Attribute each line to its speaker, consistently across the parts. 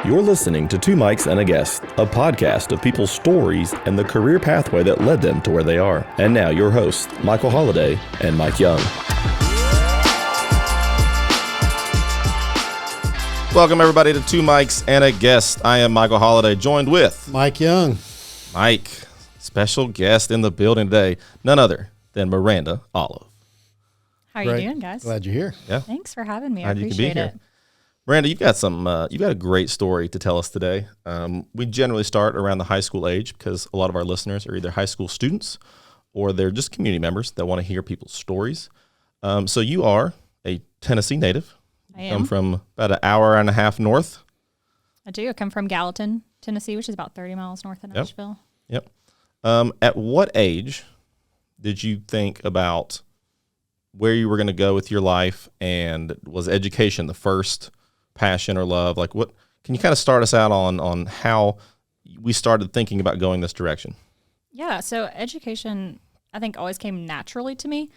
Speaker 1: You're listening to Two Mics and a Guest, a podcast of people's stories and the career pathway that led them to where they are. And now your hosts, Michael Holliday and Mike Young.
Speaker 2: Welcome, everybody, to Two Mics and a Guest. I am Michael Holliday, joined with
Speaker 3: Mike Young.
Speaker 2: Mike, special guest in the building today, none other than Maranda Olive.
Speaker 4: How are you doing, guys?
Speaker 3: Glad you're here.
Speaker 2: Yeah.
Speaker 4: Thanks for having me. I
Speaker 2: Glad you
Speaker 4: appreciate
Speaker 2: can be
Speaker 4: it.
Speaker 2: here. Miranda, you've got a great story to tell us today. We generally start around the high school age because a lot of our listeners are either high school students or they're just community members that want to hear people's stories. So you are a Tennessee native.
Speaker 4: I am.
Speaker 2: Come from about an hour and a half north.
Speaker 4: I do. I come from Gallatin, Tennessee, which is about 30 miles north of Nashville.
Speaker 2: Yep. At what age did you think about where you were going to go with your life, and was education the first passion or love? Like, what can you kind of start us out on how we started thinking about going this direction?
Speaker 4: Yeah, so education, I think, always came naturally to me.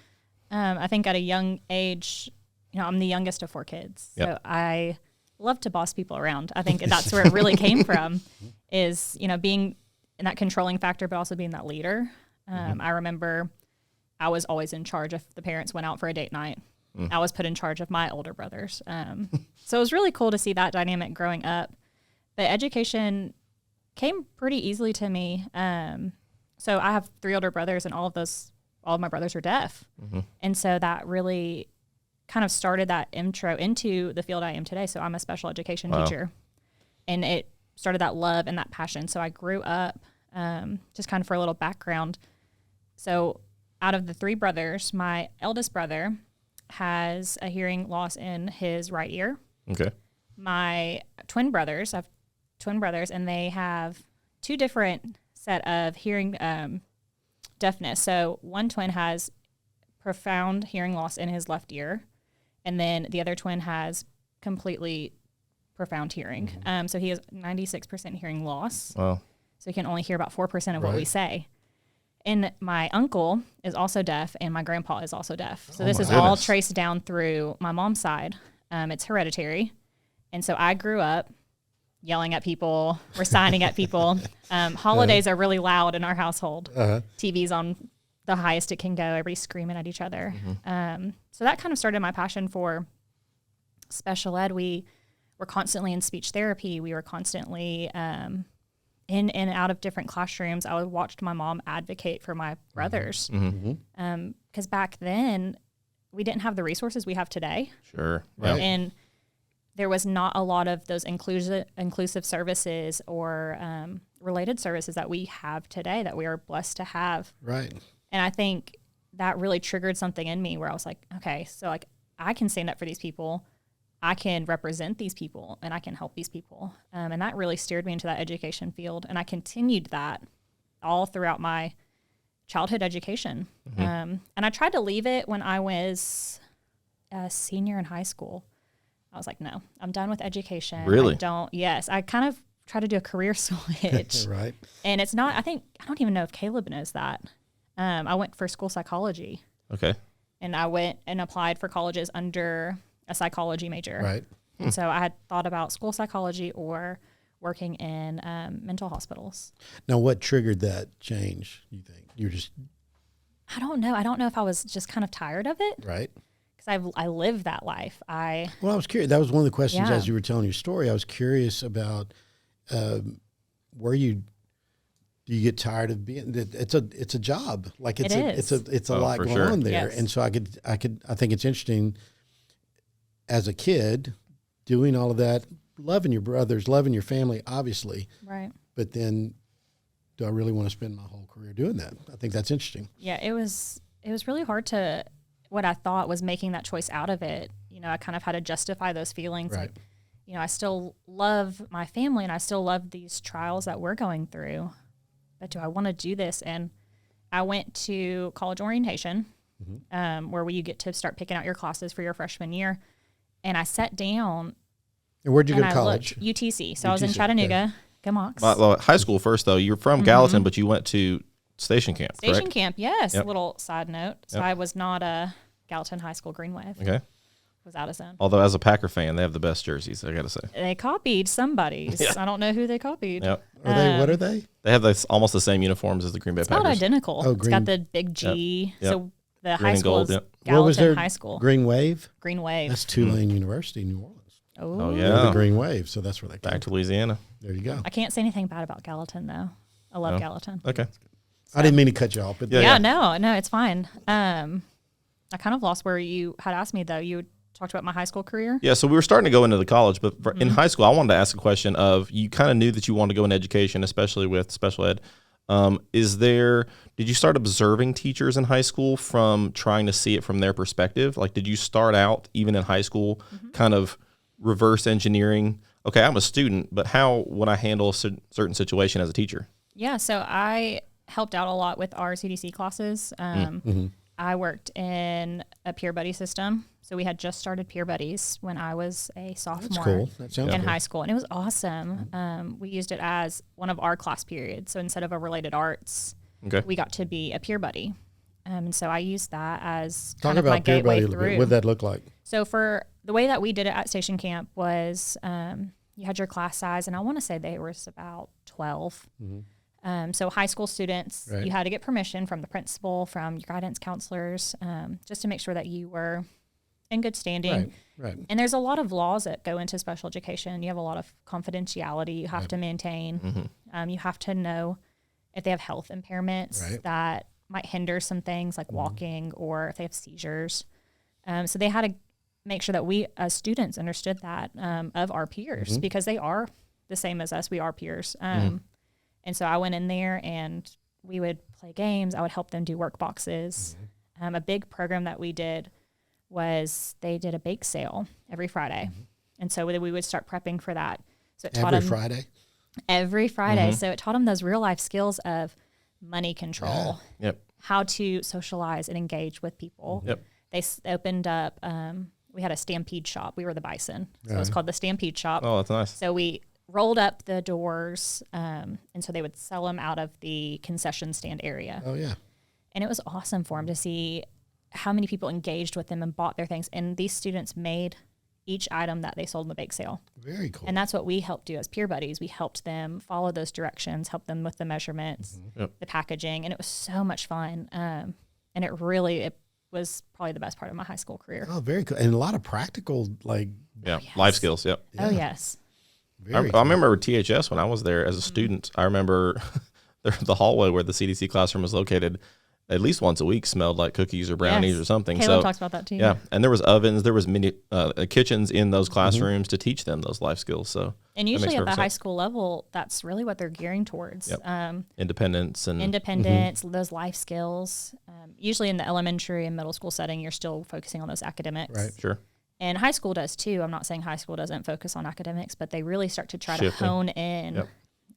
Speaker 4: I think at a young age, I'm the youngest of 4 kids, so I love to boss people around. I think that's where it really came from, is, being in that controlling factor, but also being that leader. I remember I was always in charge if the parents went out for a date night. I was put in charge of my older brothers. So it was really cool to see that dynamic growing up. But education came pretty easily to me. So I have 3 older brothers, and all of my brothers are deaf. And so that really kind of started that intro into the field I am today. So I'm a special education teacher. And it started that love and that passion. So I grew up, just kind of for a little background. So out of the 3 brothers, my eldest brother has a hearing loss in his right ear.
Speaker 2: Okay.
Speaker 4: My twin brothers, I have twin brothers, and they have 2 different set of hearing deafness. So one twin has profound hearing loss in his left ear, and then the other twin has completely profound hearing. So he has 96% hearing loss.
Speaker 2: Wow.
Speaker 4: So he can only hear about 4% of what we say. And my uncle is also deaf, and my grandpa is also deaf. So this is all traced down through my mom's side. It's hereditary. And so I grew up yelling at people, reciting at people. Holidays are really loud in our household. TV's on the highest it can go. Everybody's screaming at each other. So that kind of started my passion for special ed. We were constantly in speech therapy. We were constantly in and out of different classrooms. I watched my mom advocate for my brothers. Because back then, we didn't have the resources we have today.
Speaker 2: Sure.
Speaker 3: Right.
Speaker 4: And there was not a lot of those inclusive services or related services that we have today that we are blessed to have.
Speaker 3: Right.
Speaker 4: And I think that really triggered something in me where I was like, okay, so like I can stand up for these people. I can represent these people, and I can help these people. And that really steered me into that education field. And I continued that all throughout my childhood education. And I tried to leave it when I was a senior in high school. I was like, no, I'm done with education.
Speaker 2: Really?
Speaker 4: Yes. I kind of try to do a career switch.
Speaker 3: Right.
Speaker 4: And it's not, I don't even know if Caleb knows that. I went for school psychology.
Speaker 2: Okay.
Speaker 4: And I went and applied for colleges under a psychology major.
Speaker 3: Right.
Speaker 4: And so I had thought about school psychology or working in mental hospitals.
Speaker 3: Now, what triggered that change, you think? You're just...
Speaker 4: I don't know. I don't know if I was just kind of tired of it.
Speaker 3: Right.
Speaker 4: Because I lived that life.
Speaker 3: Well, I was curious. That was one of the questions
Speaker 4: Yeah.
Speaker 3: as you were telling your story. I was curious about do you get tired of being? It's a job. Like it's a lot going on there.
Speaker 4: Yes.
Speaker 3: And so I think it's interesting as a kid doing all of that, loving your brothers, loving your family, obviously.
Speaker 4: Right.
Speaker 3: But then, do I really want to spend my whole career doing that? I think that's interesting.
Speaker 4: Yeah, it was really hard to, what I thought was making that choice out of it. I kind of had to justify those feelings.
Speaker 3: Right.
Speaker 4: Like, I still love my family, and I still love these trials that we're going through. But do I want to do this? And I went to college orientation, where you get to start picking out your classes for your freshman year. And I sat down.
Speaker 3: And where'd you go to
Speaker 4: I
Speaker 3: college?
Speaker 4: looked, UTC. So I was in Chattanooga. Go Mocs.
Speaker 2: Well, high school first, though. You're from Gallatin, but you went to Station Camp,
Speaker 4: Station
Speaker 2: correct?
Speaker 4: Camp, yes.
Speaker 2: Yep.
Speaker 4: A little side note. So
Speaker 2: Yep.
Speaker 4: I was not a Gallatin High School Green Wave.
Speaker 2: Okay.
Speaker 4: was out of zone.
Speaker 2: Although as a Packer fan, they have the best jerseys, I got to say.
Speaker 4: They copied somebody's.
Speaker 2: Yeah.
Speaker 4: I don't know who they copied.
Speaker 2: Yep.
Speaker 3: What are they?
Speaker 2: They have almost the same uniforms as the Green Bay
Speaker 4: It's
Speaker 2: Packers.
Speaker 4: not identical.
Speaker 3: Oh,
Speaker 4: It's got the big G.
Speaker 2: Yep.
Speaker 4: So the
Speaker 2: Green
Speaker 4: high
Speaker 2: and
Speaker 4: school
Speaker 2: gold,
Speaker 4: is
Speaker 2: yep.
Speaker 3: What was
Speaker 4: Gallatin
Speaker 3: their
Speaker 4: High School.
Speaker 3: Green Wave?
Speaker 4: Green Wave.
Speaker 3: That's Tulane University, New Orleans.
Speaker 2: Oh,
Speaker 3: They're
Speaker 2: yeah.
Speaker 3: the Green Wave, so that's where they
Speaker 2: Back
Speaker 3: came
Speaker 2: to
Speaker 3: from.
Speaker 2: Louisiana.
Speaker 3: There you go.
Speaker 4: I can't say anything bad about Gallatin, though. I love
Speaker 2: No.
Speaker 4: Gallatin.
Speaker 2: Okay.
Speaker 3: I didn't mean to cut you off, but
Speaker 2: Yeah.
Speaker 4: No, it's fine. I kind of lost where you had asked me, though. You talked about my high school career.
Speaker 2: Yeah, so we were starting to go into the college, but in high school, I wanted to ask a question of, you kind of knew that you wanted to go in education, especially with special ed. Did you start observing teachers in high school from trying to see it from their perspective? Like, did you start out, even in high school, kind of reverse engineering? Okay, I'm a student, but how would I handle a certain situation as a teacher?
Speaker 4: Yeah, so I helped out a lot with our CDC classes. I worked in a peer buddy system. So we had just started peer buddies when I was a sophomore
Speaker 3: that's cool. That sounds
Speaker 4: in
Speaker 3: cool.
Speaker 4: high school. And it was awesome. We used it as one of our class periods. So instead of a related arts,
Speaker 2: Okay.
Speaker 4: we got to be a peer buddy. And so I used that as
Speaker 3: Talk
Speaker 4: kind of my
Speaker 3: about peer buddy
Speaker 4: gateway
Speaker 3: a little bit.
Speaker 4: through.
Speaker 3: What did that look like?
Speaker 4: So for the way that we did it at Station Camp was you had your class size, and I want to say they were about 12. So high school students,
Speaker 3: Right.
Speaker 4: you had to get permission from the principal, from your guidance counselors, just to make sure that you were in good standing.
Speaker 3: Right.
Speaker 4: And there's a lot of laws that go into special education. You have a lot of confidentiality you have to maintain. You have to know if they have health impairments
Speaker 3: Right.
Speaker 4: that might hinder some things like walking, or if they have seizures. So they had to make sure that we as students understood that of our peers, because they are the same as us. We are peers. And so I went in there and we would play games. I would help them do work boxes. A big program that we did was they did a bake sale every Friday. And so we would start prepping for that. So it taught
Speaker 3: Every
Speaker 4: them
Speaker 3: Friday?
Speaker 4: every Friday. So it taught them those real life skills of money control,
Speaker 2: Yep.
Speaker 4: how to socialize and engage with people.
Speaker 2: Yep.
Speaker 4: They opened up, we had a stampede shop. We were the Bison. So it was called the Stampede Shop.
Speaker 2: Oh, that's nice.
Speaker 4: So we rolled up the doors, and so they would sell them out of the concession stand area.
Speaker 3: Oh, yeah.
Speaker 4: And it was awesome for them to see how many people engaged with them and bought their things. And these students made each item that they sold in the bake sale.
Speaker 3: Very cool.
Speaker 4: And that's what we helped do as peer buddies. We helped them follow those directions, help them with the measurements,
Speaker 2: Yep.
Speaker 4: the packaging, and it was so much fun. And it was probably the best part of my high school career.
Speaker 3: Oh, very cool. And a lot of practical, like,
Speaker 2: Yeah.
Speaker 4: yes.
Speaker 2: Life skills. Yep.
Speaker 4: Oh, yes.
Speaker 3: very
Speaker 2: I remember THS when I was there as a student. I remember the hallway where the CDC classroom was located, at least once a week, smelled like cookies or brownies
Speaker 4: Yes.
Speaker 2: or something.
Speaker 4: Caleb
Speaker 2: so
Speaker 4: talks about that too.
Speaker 2: yeah, and there was ovens, there was mini kitchens in those classrooms to teach them those life skills. So
Speaker 4: And
Speaker 2: that makes
Speaker 4: usually at the
Speaker 2: perfect
Speaker 4: high
Speaker 2: sense.
Speaker 4: school level, that's really what they're gearing towards.
Speaker 2: Yep. Independence and
Speaker 4: Independence, those life skills. Usually in the elementary and middle school setting, you're still focusing on those academics.
Speaker 3: Right.
Speaker 2: sure.
Speaker 4: And high school does too. I'm not saying high school doesn't focus on academics, but they really start to try
Speaker 2: Shifting.
Speaker 4: to hone in.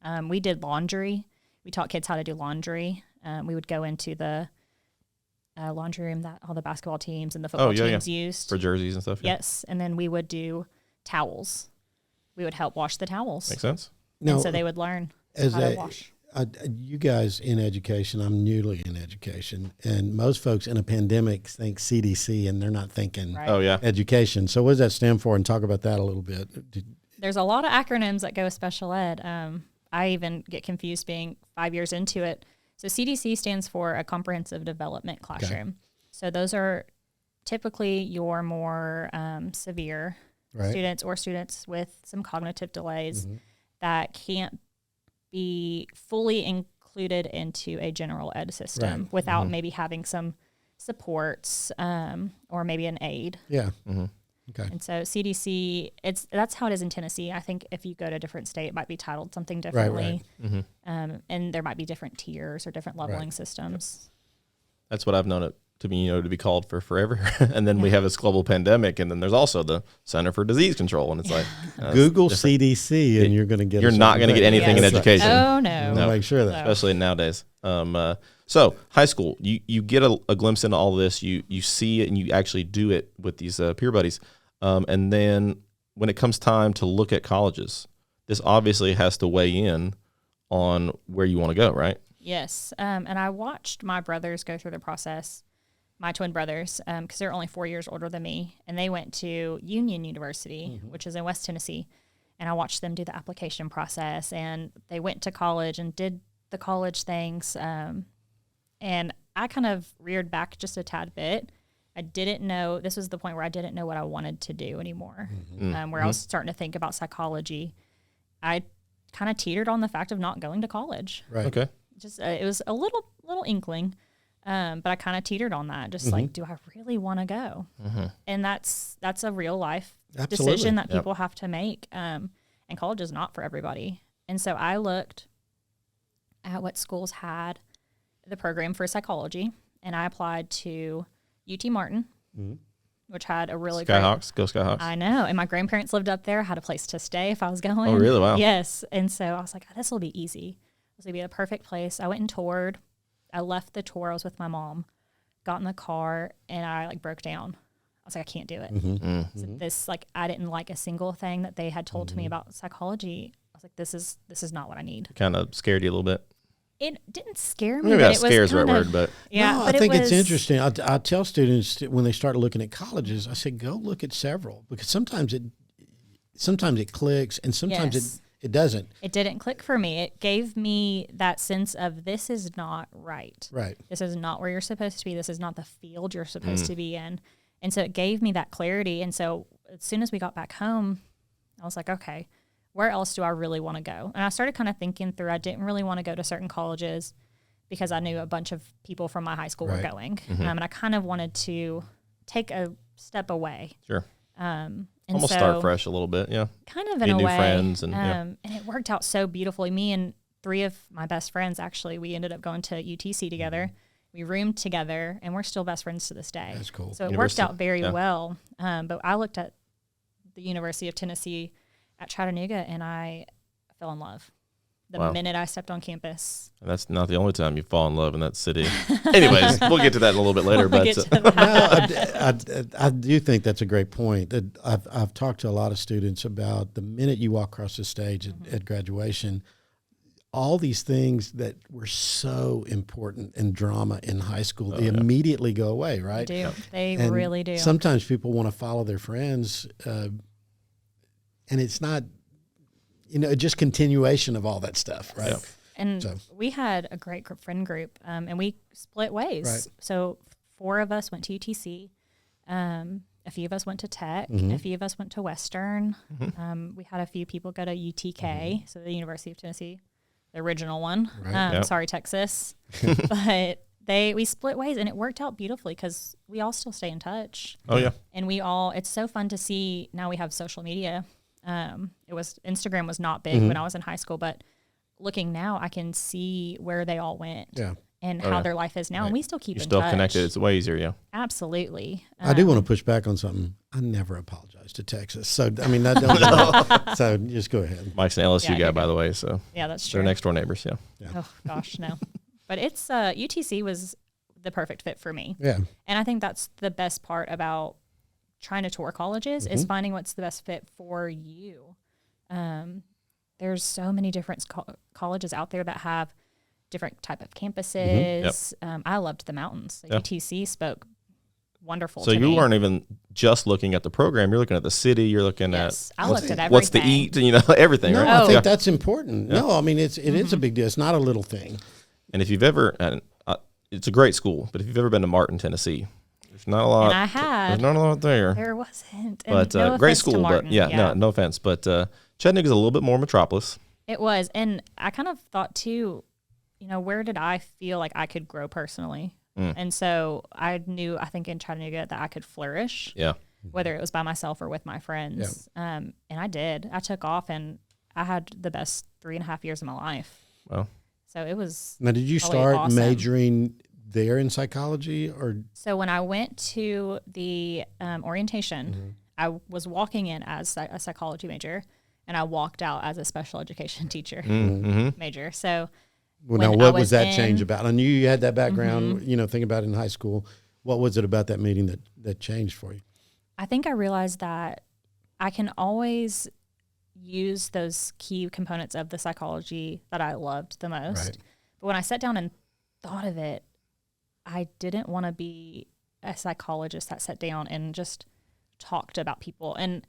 Speaker 2: Yep.
Speaker 4: We did laundry. We taught kids how to do laundry. We would go into the laundry room that all the basketball teams and the football teams used.
Speaker 2: For jerseys and stuff. Yeah.
Speaker 4: Yes. And then we would do towels. We would help wash the towels.
Speaker 2: Makes sense.
Speaker 3: No,
Speaker 4: And so they would learn
Speaker 3: as
Speaker 4: how to
Speaker 3: a,
Speaker 4: wash.
Speaker 3: you guys in education, I'm newly in education, and most folks in a pandemic think CDC, and they're not thinking
Speaker 4: Right.
Speaker 2: Oh, yeah.
Speaker 3: education. So what does that stand for? And talk about that a little bit.
Speaker 4: There's a lot of acronyms that go with special ed. I even get confused being 5 years into it. So CDC stands for a comprehensive development classroom. So those are typically your more severe
Speaker 3: Right.
Speaker 4: students or students with some cognitive delays that can't be fully included into a general ed system
Speaker 3: Right.
Speaker 4: without maybe having some supports or maybe an aid.
Speaker 3: Yeah. Okay.
Speaker 4: And so CDC, that's how it is in Tennessee. I think if you go to a different state, it might be titled something
Speaker 3: Right.
Speaker 4: differently.
Speaker 3: Right.
Speaker 4: And there might be different tiers or different leveling systems.
Speaker 2: That's what I've known it to be, to be called for forever. And then we have this global pandemic, and then there's also the Center for Disease Control, and it's like
Speaker 3: Google
Speaker 2: it's different.
Speaker 3: CDC, and you're going to get.
Speaker 2: You're not going to get anything in
Speaker 4: Yes.
Speaker 2: education.
Speaker 4: Oh, no.
Speaker 3: We'll make sure that.
Speaker 2: Especially nowadays. So high school, you get a glimpse into all of this. You see it, and you actually do it with these peer buddies. And then when it comes time to look at colleges, this obviously has to weigh in on where you want to go, right?
Speaker 4: Yes. And I watched my brothers go through the process. my twin brothers, because they're only 4 years older than me, and they went to Union University, which is in West Tennessee. And I watched them do the application process, and they went to college and did the college things. And I kind of reared back just a tad bit. I didn't know, this was the point where I didn't know what I wanted to do anymore, where I was starting to think about psychology. I kind of teetered on the fact of not going to college.
Speaker 3: Right.
Speaker 2: Okay.
Speaker 4: Just it was a little inkling, but I kind of teetered on that. Just like, do I really want to go? And that's a real life decision that people have to make. And college is not for everybody. And so I looked at what schools had the program for psychology, and I applied to UT Martin, which had a really
Speaker 2: Skyhawks, go Skyhawks.
Speaker 4: I know. And my grandparents lived up there. I had a place to stay if I was going.
Speaker 2: Oh, really? Wow.
Speaker 4: Yes. And so I was like, this will be easy. This will be the perfect place. I went and toured. I left the tour. I was with my mom, got in the car, and I like broke down. I was like, I can't do it. So this, like, I didn't like a single thing that they had told to me about psychology. I was like, this is not what I need.
Speaker 2: Kind of scared you a little bit.
Speaker 4: It didn't scare me.
Speaker 2: Maybe
Speaker 4: but
Speaker 2: that
Speaker 4: it was
Speaker 2: scares the right
Speaker 4: kind of-
Speaker 2: word, but
Speaker 4: yeah.
Speaker 3: No,
Speaker 4: but
Speaker 3: I think
Speaker 4: it
Speaker 3: it's
Speaker 4: was,
Speaker 3: interesting. I tell students when they start looking at colleges, I say, go look at several, because sometimes it clicks and sometimes
Speaker 4: Yes.
Speaker 3: it doesn't.
Speaker 4: It didn't click for me. It gave me that sense of this is not right.
Speaker 3: Right.
Speaker 4: This is not where you're supposed to be. This is not the field you're supposed to be in. And so it gave me that clarity. And so as soon as we got back home, I was like, okay, where else do I really want to go? And I started kind of thinking through, I didn't really want to go to certain colleges because I knew a bunch of people from my high school were going. And I kind of wanted to take a step away.
Speaker 2: sure.
Speaker 4: And
Speaker 2: Almost
Speaker 4: so,
Speaker 2: start fresh a little bit, yeah.
Speaker 4: kind of in
Speaker 2: Get
Speaker 4: a
Speaker 2: new
Speaker 4: way.
Speaker 2: friends and,
Speaker 4: And it worked out so beautifully. Me and 3 of my best friends, actually, we ended up going to UTC together. We roomed together, and we're still best friends to this day.
Speaker 3: That's cool.
Speaker 4: So it
Speaker 2: University,
Speaker 4: worked out very
Speaker 2: yeah.
Speaker 4: well. But I looked at the University of Tennessee at Chattanooga, and I fell in love the
Speaker 2: Wow.
Speaker 4: minute I stepped on campus.
Speaker 2: And that's not the only time you fall in love in that city. Anyways, we'll get to that in a little bit later.
Speaker 4: We'll
Speaker 2: But
Speaker 4: get to that.
Speaker 3: I do think that's a great point. That I've talked to a lot of students about the minute you walk across the stage at graduation, all these things that were so important in drama in high school, they immediately go away, right?
Speaker 4: They do. They
Speaker 3: And
Speaker 4: really do.
Speaker 3: Sometimes people want to follow their friends, and it's not, just continuation of all that stuff, right?
Speaker 2: Yep.
Speaker 4: And
Speaker 3: So-
Speaker 4: we had a great friend group, and we split ways.
Speaker 3: Right.
Speaker 4: So 4 of us went to UTC. A few of us went to Tech. A few of us went to Western. We had a few people go to UTK, so the University of Tennessee, the original one.
Speaker 3: Right.
Speaker 2: Yep.
Speaker 4: Sorry, Texas. But we split ways, and it worked out beautifully because we all still stay in touch.
Speaker 2: oh, yeah.
Speaker 4: And it's so fun to see. Now we have social media. Instagram was not big when I was in high school, but looking now, I can see where they all went
Speaker 3: Yeah.
Speaker 4: and how their life is now. And we still keep
Speaker 2: You're
Speaker 4: in
Speaker 2: still
Speaker 4: touch.
Speaker 2: connected. It's way easier, yeah.
Speaker 4: Absolutely.
Speaker 3: I do want to push back on something. I never apologize to Texas. So, I mean, that don't, so just go ahead.
Speaker 2: Mike's an LSU
Speaker 4: Yeah,
Speaker 2: guy,
Speaker 4: you're
Speaker 2: by
Speaker 4: good.
Speaker 2: the way, so
Speaker 4: Yeah, that's
Speaker 2: they're
Speaker 4: true.
Speaker 2: next door neighbors, yeah.
Speaker 4: Oh, gosh, no. But it's UTC was the perfect fit for me.
Speaker 3: Yeah.
Speaker 4: And I think that's the best part about trying to tour colleges is finding what's the best fit for you. There's so many different colleges out there that have different type of campuses. I loved the mountains. The
Speaker 2: Yeah.
Speaker 4: UTC spoke wonderful
Speaker 2: So
Speaker 4: to
Speaker 2: you
Speaker 4: me.
Speaker 2: weren't even just looking at the program. You're looking at the city. You're looking
Speaker 4: Yes,
Speaker 2: at
Speaker 4: I looked at
Speaker 2: what's to
Speaker 4: everything.
Speaker 2: eat, everything,
Speaker 3: No,
Speaker 2: right?
Speaker 3: I
Speaker 4: Oh.
Speaker 3: think that's important. No, I mean, it is a big deal. It's not a little thing.
Speaker 2: And if you've ever, it's a great school, but if you've ever been to Martin, Tennessee, there's not a lot.
Speaker 4: And I had.
Speaker 2: There's not a lot there.
Speaker 4: There wasn't. And
Speaker 2: But
Speaker 4: no
Speaker 2: great
Speaker 4: offense to
Speaker 2: school,
Speaker 4: Martin,
Speaker 2: but yeah, no offense. But Chattanooga's a little bit more metropolis.
Speaker 4: It was. And I kind of thought too, where did I feel like I could grow personally? And so I think in Chattanooga that I could flourish,
Speaker 2: Yeah.
Speaker 4: whether it was by myself or with my friends. And I did. I took off and I had the best 3.5 years of my life.
Speaker 2: Well,
Speaker 4: So it was.
Speaker 3: Now, did you
Speaker 4: Probably
Speaker 3: start
Speaker 4: awesome.
Speaker 3: majoring there in psychology or?
Speaker 4: So when I went to the orientation, I was walking in as a psychology major, and I walked out as a special education teacher major. So
Speaker 3: Well, now,
Speaker 4: when
Speaker 3: what
Speaker 4: I
Speaker 3: was that
Speaker 4: in-
Speaker 3: change about? I knew you had that background, think about it in high school. What was it about that meeting that changed for you?
Speaker 4: I think I realized that I can always use those key components of the psychology that I loved the most.
Speaker 3: Right.
Speaker 4: But when I sat down and thought of it, I didn't want to be a psychologist that sat down and just talked about people. And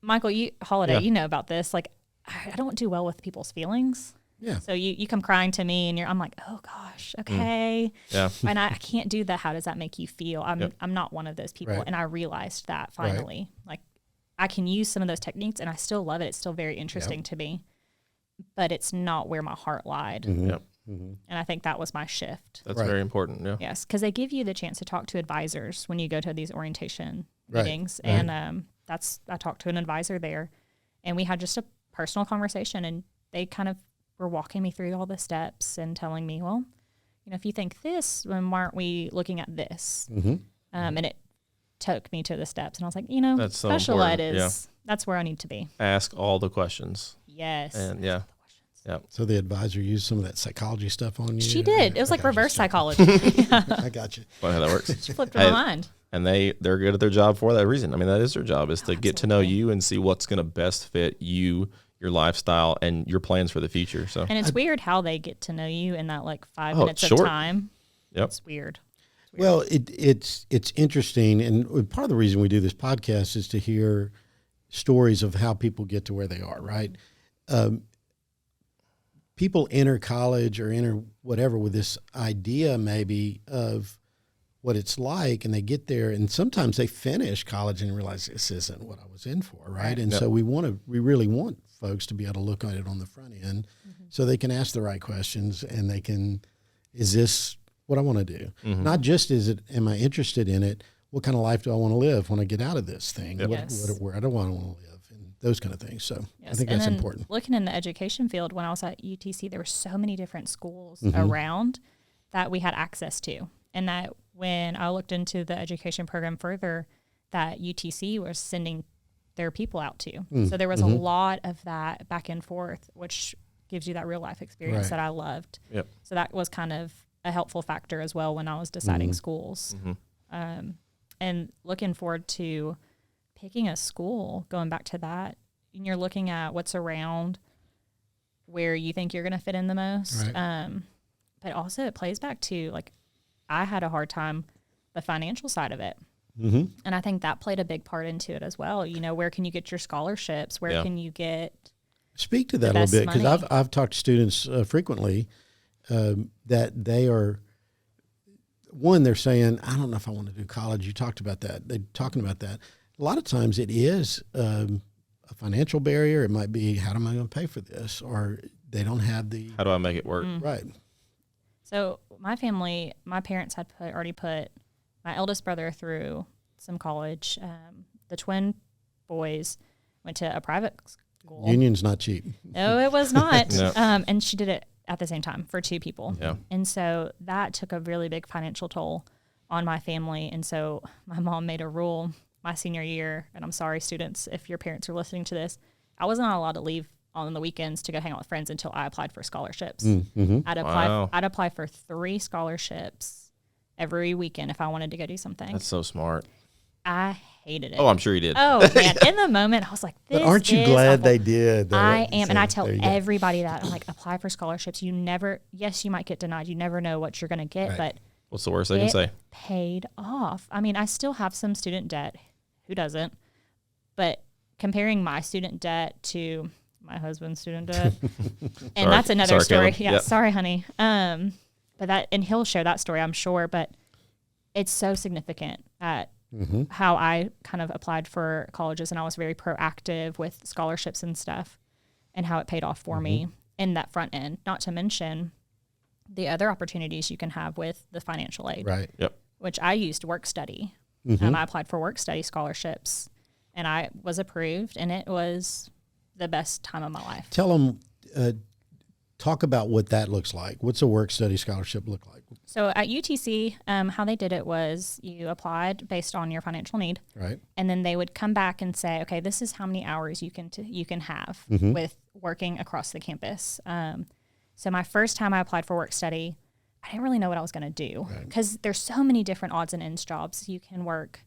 Speaker 4: Michael, Holiday, you know about this. Like, I don't do well with people's feelings.
Speaker 3: Yeah.
Speaker 4: So you come crying to me and I'm like, oh gosh, okay.
Speaker 2: Yeah.
Speaker 4: And I can't do that. How does that make you feel? I'm not one of those people.
Speaker 3: Right.
Speaker 4: And I realized that finally, like I can use some of those techniques and I still love it. It's still very interesting to me, but it's not where my heart lied.
Speaker 2: Yep.
Speaker 4: And I think that was my shift.
Speaker 2: That's very important. Yeah.
Speaker 4: Yes. Cause they give you the chance to talk to advisors when you go to these orientation
Speaker 3: Right.
Speaker 4: meetings.
Speaker 3: Right.
Speaker 4: And, I talked to an advisor there and we had just a personal conversation and they kind of were walking me through all the steps and telling me, well, you know, if you think this, then why aren't we looking at this? And it took me to the steps and I was like, you know,
Speaker 2: That's so
Speaker 4: special ed
Speaker 2: important.
Speaker 4: that's where I need to be.
Speaker 2: Ask all the questions.
Speaker 4: Yes.
Speaker 2: And yeah.
Speaker 3: So the advisor used some of that psychology stuff on you?
Speaker 4: She did. It was like reverse psychology.
Speaker 3: I got you.
Speaker 2: Funny how that works.
Speaker 4: She flipped my mind.
Speaker 2: And they're good at their job for that reason. I mean, that is their job, is to get to know you and see what's going to best fit you, your lifestyle, and your plans for the future. So,
Speaker 4: And it's weird how they get to know you in that like 5
Speaker 2: Oh,
Speaker 4: minutes
Speaker 2: short.
Speaker 4: of time.
Speaker 2: Yep.
Speaker 4: It's weird.
Speaker 3: Well, it's interesting, and part of the reason we do this podcast is to hear stories of how people get to where they are, right? People enter college or enter whatever with this idea maybe of what it's like, and they get there, and sometimes they finish college and realize this isn't what I was in for, right? And so we really want folks to be able to look at it on the front end so they can ask the right questions and they can, is this what I want to do? Not just am I interested in it, what kind of life do I want to live when I get out of this thing?
Speaker 4: Yes.
Speaker 3: Where do I want to live? And those kind of things. So I think
Speaker 4: And
Speaker 3: that's
Speaker 4: then
Speaker 3: important.
Speaker 4: Looking in the education field, when I was at UTC, there were so many different schools around that we had access to. And that when I looked into the education program further, that UTC was sending their people out to. So there was a lot of that back and forth, which gives you that real life experience
Speaker 3: Right.
Speaker 4: that I loved.
Speaker 2: Yep.
Speaker 4: So that was kind of a helpful factor as well when I was deciding schools. And looking forward to picking a school, going back to that, and you're looking at what's around where you think you're going to fit in the most.
Speaker 3: Right.
Speaker 4: But also it plays back to, like, I had a hard time the financial side of it. And I think that played a big part into it as well. You know, where can you get your scholarships? Where can you get
Speaker 3: Speak to that a
Speaker 4: best
Speaker 3: little bit, because
Speaker 4: money?
Speaker 3: I've talked to students frequently that they are, one, they're saying, I don't know if I want to do college. You talked about that. They're talking about that. A lot of times it is a financial barrier. It might be, how am I going to pay for this? Or they don't have the,
Speaker 2: how do I make it work?
Speaker 3: right.
Speaker 4: So my family, my parents had already put my eldest brother through some college. The twin boys went to a private school.
Speaker 3: Union's not cheap.
Speaker 4: No, it was not.
Speaker 2: No.
Speaker 4: And she did it at the same time for two people.
Speaker 2: Yeah.
Speaker 4: And so that took a really big financial toll on my family. And so my mom made a rule my senior year, and I'm sorry, students, if your parents are listening to this, I was not allowed to leave on the weekends to go hang out with friends until I applied for scholarships.
Speaker 2: Wow.
Speaker 4: I'd apply for 3 scholarships every weekend if I wanted to go do something.
Speaker 2: That's so smart.
Speaker 4: I hated it.
Speaker 2: Oh, I'm sure you did.
Speaker 4: Oh, man. In the moment, I was like, this
Speaker 3: But aren't you
Speaker 4: is
Speaker 3: glad
Speaker 4: awful.
Speaker 3: they did?
Speaker 4: I am. And I
Speaker 3: So,
Speaker 4: tell
Speaker 3: there you go.
Speaker 4: everybody that. I'm like, apply for scholarships. You never, yes, you might get denied. You never know what you're going to get,
Speaker 3: Right.
Speaker 4: but
Speaker 2: What's the worst they can
Speaker 4: it
Speaker 2: say?
Speaker 4: paid off. I mean, I still have some student debt. Who doesn't? But comparing my student debt to my husband's student debt, and
Speaker 2: Sorry.
Speaker 4: that's another
Speaker 2: Sorry,
Speaker 4: story.
Speaker 2: Caleb.
Speaker 4: Yeah,
Speaker 2: Yep.
Speaker 4: sorry, honey. But that, and he'll share that story, I'm sure. But it's so significant at how I kind of applied for colleges, and I was very proactive with scholarships and stuff, and how it paid off for me in that front end. Not to mention the other opportunities you can have with the financial aid,
Speaker 3: Right.
Speaker 2: Yep.
Speaker 4: which I used work study. I applied for work study scholarships, and I was approved, and it was the best time of my life.
Speaker 3: Tell them, talk about what that looks like. What's a work study scholarship look like?
Speaker 4: So at UTC, how they did it was you applied based on your financial need,
Speaker 3: Right.
Speaker 4: and then they would come back and say, okay, this is how many hours you can have with working across the campus. So my first time I applied for work study, I didn't really know what I was going to do because there's so many different odds and ends jobs. You can work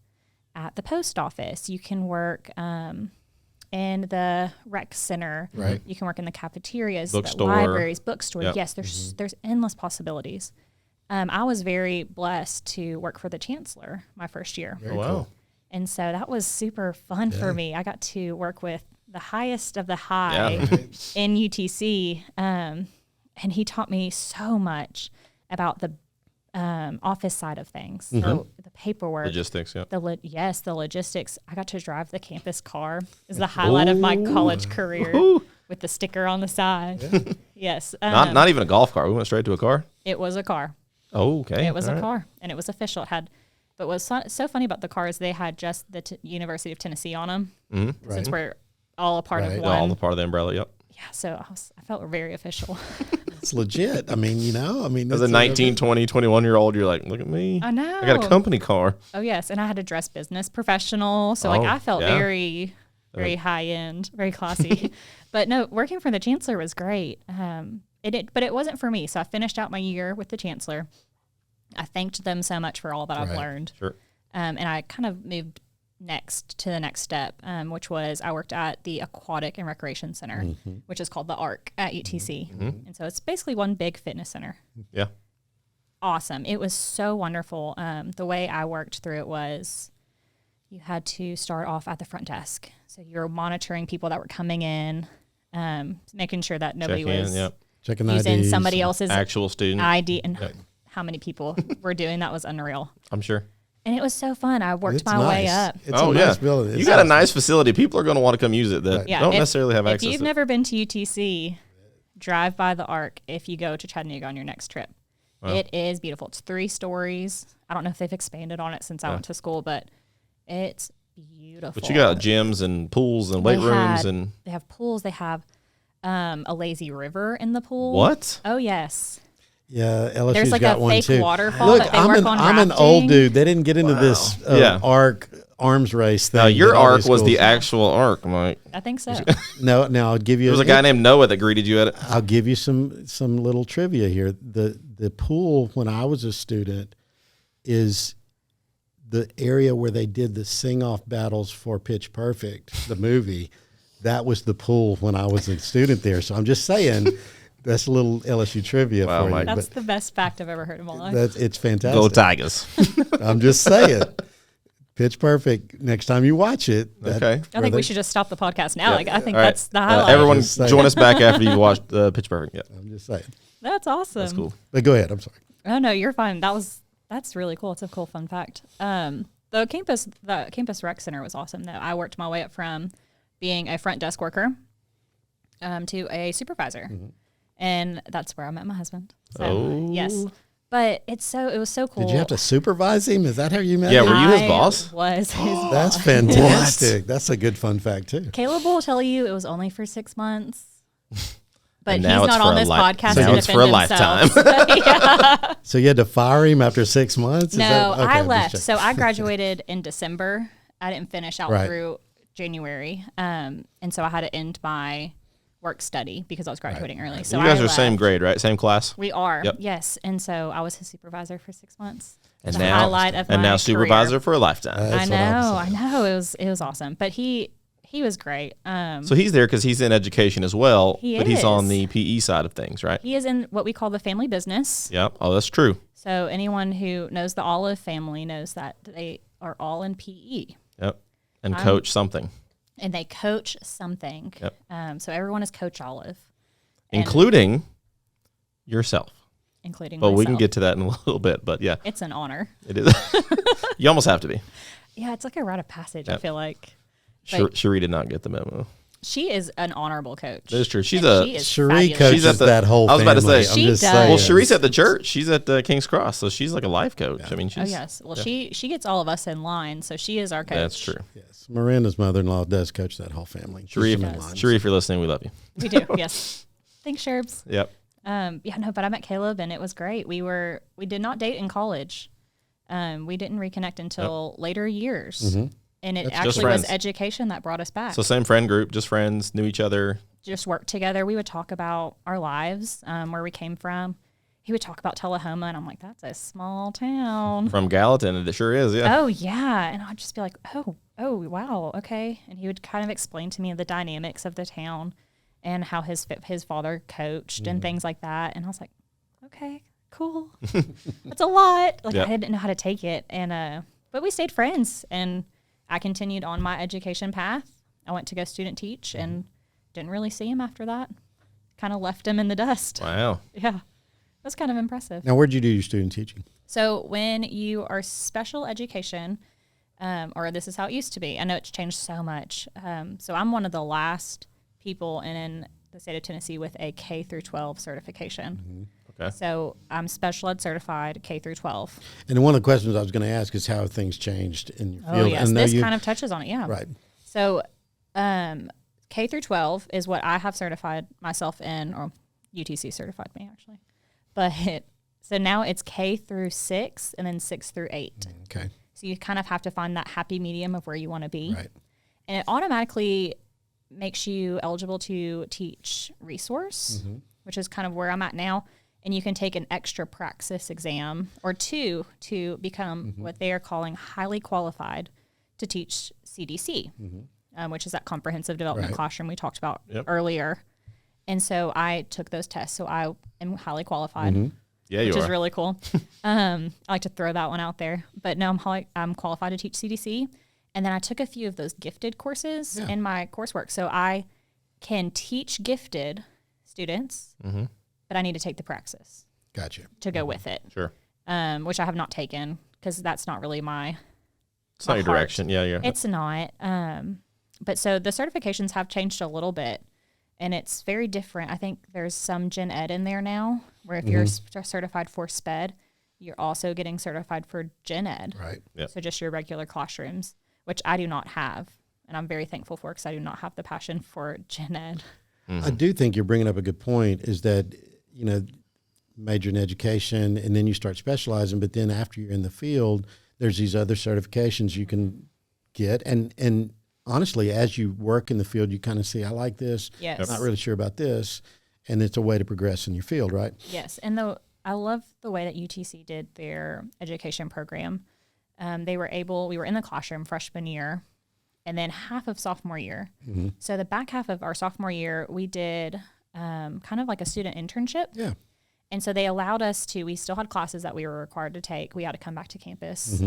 Speaker 4: at the post office. You can work in the rec center.
Speaker 3: Right.
Speaker 4: You can work in the cafeterias,
Speaker 2: Bookstore.
Speaker 4: the libraries, bookstore.
Speaker 2: Yep.
Speaker 4: Yes, there's endless possibilities. I was very blessed to work for the chancellor my first year.
Speaker 3: Very
Speaker 2: Wow.
Speaker 3: cool.
Speaker 4: And so that was super fun for me. I got to work with the highest of the high in UTC. And he taught me so much about the office side of things. So the paperwork.
Speaker 2: Logistics, yeah.
Speaker 4: The logistics. I got to drive the campus car. It was the highlight of my college career with the sticker on the side. Yeah. Yes.
Speaker 2: Not even a golf car. We went straight to a car.
Speaker 4: It was a car.
Speaker 2: Oh, okay.
Speaker 4: It was
Speaker 2: All
Speaker 4: a
Speaker 2: right.
Speaker 4: car, and it was official. It had, but what's so funny about the cars, they had just the University of Tennessee on them,
Speaker 2: Mm-hmm.
Speaker 4: since we're all a part of
Speaker 3: Right.
Speaker 4: one.
Speaker 2: All the part of the umbrella, yep.
Speaker 4: Yeah, so I felt very official.
Speaker 3: It's legit. I mean,
Speaker 2: As a 19, 20, 21-year-old, you're like, look at me.
Speaker 4: I know.
Speaker 2: I got a company car.
Speaker 4: Oh yes, and I had to dress business professional, so
Speaker 2: Oh,
Speaker 4: I felt
Speaker 2: yeah.
Speaker 4: very high end, very classy. But no, working for the chancellor was great. But it wasn't for me. So I finished out my year with the chancellor. I thanked them so much for all that I've
Speaker 3: Right.
Speaker 4: learned.
Speaker 2: Sure.
Speaker 4: And I kind of moved to the next step, which was I worked at the Aquatic and Recreation Center, which is called the ARC at UTC. And so it's basically one big fitness center.
Speaker 2: Yeah.
Speaker 4: Awesome. It was so wonderful. The way I worked through it was you had to start off at the front desk. So you're monitoring people that were coming in, making sure that nobody
Speaker 2: Check in,
Speaker 4: was
Speaker 2: yep.
Speaker 3: checking
Speaker 4: using
Speaker 3: IDs.
Speaker 4: somebody else's
Speaker 2: Actual student.
Speaker 4: ID. And how many people were doing that was unreal.
Speaker 2: I'm sure.
Speaker 4: And it was so fun. I worked
Speaker 3: It's
Speaker 4: my
Speaker 3: nice.
Speaker 4: way up.
Speaker 3: It's a nice building.
Speaker 2: You
Speaker 3: It's
Speaker 2: got a
Speaker 3: awesome.
Speaker 2: nice facility. People are going to want to come use it that
Speaker 3: Right.
Speaker 2: don't necessarily have
Speaker 4: if
Speaker 2: access
Speaker 4: you've
Speaker 2: to
Speaker 4: never been to UTC, drive by the ARC if you go to Chattanooga on your next trip.
Speaker 2: Wow.
Speaker 4: It is beautiful. It's 3 stories. I don't know if they've expanded on it since I went to school, but it's beautiful.
Speaker 2: But you got gyms and pools and weight rooms and
Speaker 4: they have pools. They have a lazy river in the pool.
Speaker 2: what?
Speaker 4: Oh yes.
Speaker 3: Yeah, LSU's
Speaker 4: There's like
Speaker 3: got
Speaker 4: a
Speaker 3: one
Speaker 4: fake
Speaker 3: too.
Speaker 4: waterfall
Speaker 3: Look,
Speaker 4: that they
Speaker 3: I'm
Speaker 4: work
Speaker 3: an
Speaker 4: on
Speaker 3: I'm an
Speaker 4: rafting.
Speaker 3: old dude. They didn't get into this
Speaker 2: Yeah.
Speaker 3: arc arms race thing.
Speaker 2: Now your
Speaker 3: that all
Speaker 2: arc
Speaker 3: these
Speaker 2: was the
Speaker 3: schools-
Speaker 2: actual arc, Mike.
Speaker 4: I think so.
Speaker 3: No, now I'll give you.
Speaker 2: There was a guy named Noah that greeted you at it.
Speaker 3: I'll give you some little trivia here. The pool when I was a student is the area where they did the sing-off battles for Pitch Perfect, the movie. That was the pool when I was a student there. So I'm just saying, that's a little LSU trivia
Speaker 2: Wow,
Speaker 3: for you.
Speaker 2: Mike.
Speaker 4: That's
Speaker 3: But
Speaker 4: the best fact I've ever heard in my life.
Speaker 3: it's fantastic.
Speaker 2: Go Tigers.
Speaker 3: I'm just saying. Pitch Perfect. Next time you watch it.
Speaker 2: Okay.
Speaker 4: I think we should just stop the podcast now.
Speaker 2: Yeah.
Speaker 4: Like I think
Speaker 2: All right.
Speaker 4: that's the highlight.
Speaker 2: Everyone
Speaker 3: Just saying.
Speaker 2: join us back after you've watched Pitch Perfect. Yeah.
Speaker 3: I'm just saying.
Speaker 4: That's awesome.
Speaker 2: That's cool.
Speaker 3: But go ahead. I'm sorry.
Speaker 4: Oh no, you're fine. That's really cool. It's a cool fun fact. The campus rec center was awesome though. I worked my way up from being a front desk worker to a supervisor. And that's where I met my husband. So yes. But it was so cool.
Speaker 3: Did you have to supervise him? Is that how you met
Speaker 2: Yeah,
Speaker 3: him?
Speaker 2: were you his
Speaker 4: I
Speaker 2: boss?
Speaker 4: Was his
Speaker 3: That's
Speaker 4: boss.
Speaker 3: fantastic. That's a good fun fact too.
Speaker 4: Caleb will tell you it was only for 6 months. But
Speaker 2: And
Speaker 4: he's
Speaker 2: now it's
Speaker 4: not
Speaker 2: for
Speaker 4: on
Speaker 2: a
Speaker 4: this podcast
Speaker 2: now
Speaker 4: to
Speaker 2: it's
Speaker 4: defend
Speaker 2: for a
Speaker 4: himself.
Speaker 2: lifetime.
Speaker 4: Yeah.
Speaker 3: So you had to fire him after 6 months? Is
Speaker 4: No,
Speaker 3: that- okay,
Speaker 4: I
Speaker 3: I'm just
Speaker 4: left.
Speaker 3: checking.
Speaker 4: So I graduated in December. I didn't finish out
Speaker 3: Right.
Speaker 4: through January. And so I had to end my work study because I was graduating early. So
Speaker 2: you guys
Speaker 4: I
Speaker 2: are same
Speaker 4: left.
Speaker 2: grade, right? Same class.
Speaker 4: We are.
Speaker 2: Yep.
Speaker 4: Yes. And so I was his supervisor for 6 months.
Speaker 2: And
Speaker 4: The
Speaker 2: now,
Speaker 4: highlight of
Speaker 2: and
Speaker 4: my
Speaker 2: now
Speaker 4: career.
Speaker 2: supervisor for a lifetime.
Speaker 3: That's what
Speaker 4: I
Speaker 3: I'm
Speaker 4: know. It was awesome. But he was great.
Speaker 2: So he's there because he's in education as well,
Speaker 4: He
Speaker 2: but he's on
Speaker 4: is.
Speaker 2: the PE side of things, right?
Speaker 4: He is in what we call the family business.
Speaker 2: Yep. Oh, that's true.
Speaker 4: So anyone who knows the Olive family knows that they are all in PE.
Speaker 2: Yep. And coach something,
Speaker 4: And they coach something.
Speaker 2: Yep.
Speaker 4: So everyone is Coach Olive. And
Speaker 2: including yourself.
Speaker 4: including
Speaker 2: But
Speaker 4: myself.
Speaker 2: we can get to that in a little bit. But yeah,
Speaker 4: It's an honor.
Speaker 2: it is. You almost have to be.
Speaker 4: Yeah, it's like a rite of passage, I
Speaker 2: Yep.
Speaker 4: feel like.
Speaker 2: Cherie did not get the memo.
Speaker 4: She is an honorable coach.
Speaker 2: That is true. She's
Speaker 4: And
Speaker 2: a-
Speaker 4: she is
Speaker 3: Cherie
Speaker 4: fabulous.
Speaker 3: coaches
Speaker 2: She's at the-
Speaker 3: that whole
Speaker 2: I was about to
Speaker 3: family.
Speaker 2: say-
Speaker 3: I'm
Speaker 4: She
Speaker 3: just
Speaker 4: does.
Speaker 3: saying.
Speaker 2: Well, Cherie's at the church. She's at King's Cross, so she's like a life coach. I mean, she's.
Speaker 4: Oh, yes. Well, she gets all of us in line, so she is our coach.
Speaker 2: That's true.
Speaker 3: Yes. Miranda's mother-in-law does coach that whole family.
Speaker 2: Cherie,
Speaker 3: Keeps them in line.
Speaker 2: Cherie, if you're listening, we love you.
Speaker 4: We do, yes. Thanks, Sherbs.
Speaker 2: Yep.
Speaker 4: Yeah, no, but I met Caleb, and it was great. We did not date in college. We didn't reconnect until later years. And it
Speaker 2: Just
Speaker 4: actually was
Speaker 2: friends.
Speaker 4: education that brought us back.
Speaker 2: So same friend group, just friends, knew each other.
Speaker 4: Just worked together. We would talk about our lives, where we came from. He would talk about Tullahoma, and I'm like, that's a small town.
Speaker 2: From Gallatin, it sure is. Yeah.
Speaker 4: Oh, yeah. And I'd just be like, oh, wow, okay. And he would kind of explain to me the dynamics of the town and how his father coached and things like that. And I was like, okay, cool. That's a lot. Like
Speaker 2: Yep.
Speaker 4: I didn't know how to take it. And, but we stayed friends and I continued on my education path. I went to go student teach and didn't really see him after that. Kind of left him in the dust.
Speaker 2: Wow.
Speaker 4: Yeah. It was kind of impressive.
Speaker 3: Now, where'd you do your student teaching?
Speaker 4: So when you are special education, or this is how it used to be. I know it's changed so much. So I'm one of the last people in the state of Tennessee with a K through 12 certification.
Speaker 2: Okay.
Speaker 4: So I'm special ed certified K through 12.
Speaker 3: And one of the questions I was going to ask is how have things changed in your field?
Speaker 4: Oh, yes.
Speaker 3: I know
Speaker 4: This kind of touches on it, yeah.
Speaker 3: Right.
Speaker 4: So K through 12 is what I have certified myself in, or UTC certified me, actually. But so now it's K through 6 and then 6 through 8.
Speaker 3: Okay.
Speaker 4: So you kind of have to find that happy medium of where you want to be.
Speaker 3: Right.
Speaker 4: And it automatically makes you eligible to teach resource, which is kind of where I'm at now. And you can take an extra praxis exam or two to become what they are calling highly qualified to teach CDC, which is that comprehensive development
Speaker 3: Right.
Speaker 4: classroom we talked about
Speaker 2: Yep.
Speaker 4: earlier. And so I took those tests. So I am highly qualified.
Speaker 2: Yeah, you
Speaker 4: Which
Speaker 2: are.
Speaker 4: is really cool. I like to throw that one out there. But no, I'm qualified to teach CDC. And then I took a few of those gifted courses in my coursework. So I can teach gifted students, but I need to take the praxis
Speaker 3: Gotcha.
Speaker 4: to go with it,
Speaker 2: Sure.
Speaker 4: which I have not taken because that's not really my
Speaker 2: It's not your
Speaker 4: heart.
Speaker 2: direction. Yeah, yeah.
Speaker 4: It's not. But so the certifications have changed a little bit. And it's very different. I think there's some gen ed in there now, where if you're certified for SPED, you're also getting certified for gen ed.
Speaker 3: Right.
Speaker 2: Yep.
Speaker 4: So just your regular classrooms, which I do not have. And I'm very thankful for because I do not have the passion for gen ed.
Speaker 3: I do think you're bringing up a good point is that, you know, major in education and then you start specializing, but then after you're in the field, there's these other certifications you can get. And honestly, as you work in the field, you kind of see, I like this.
Speaker 4: Yes.
Speaker 3: Not really sure about this. And it's a way to progress in your field, right?
Speaker 4: Yes. And I love the way that UTC did their education program. We were in the classroom freshman year and then half of sophomore year. So the back half of our sophomore year, we did kind of like a student internship.
Speaker 3: Yeah.
Speaker 4: And so they allowed us we still had classes that we were required to take. We had to come back to campus.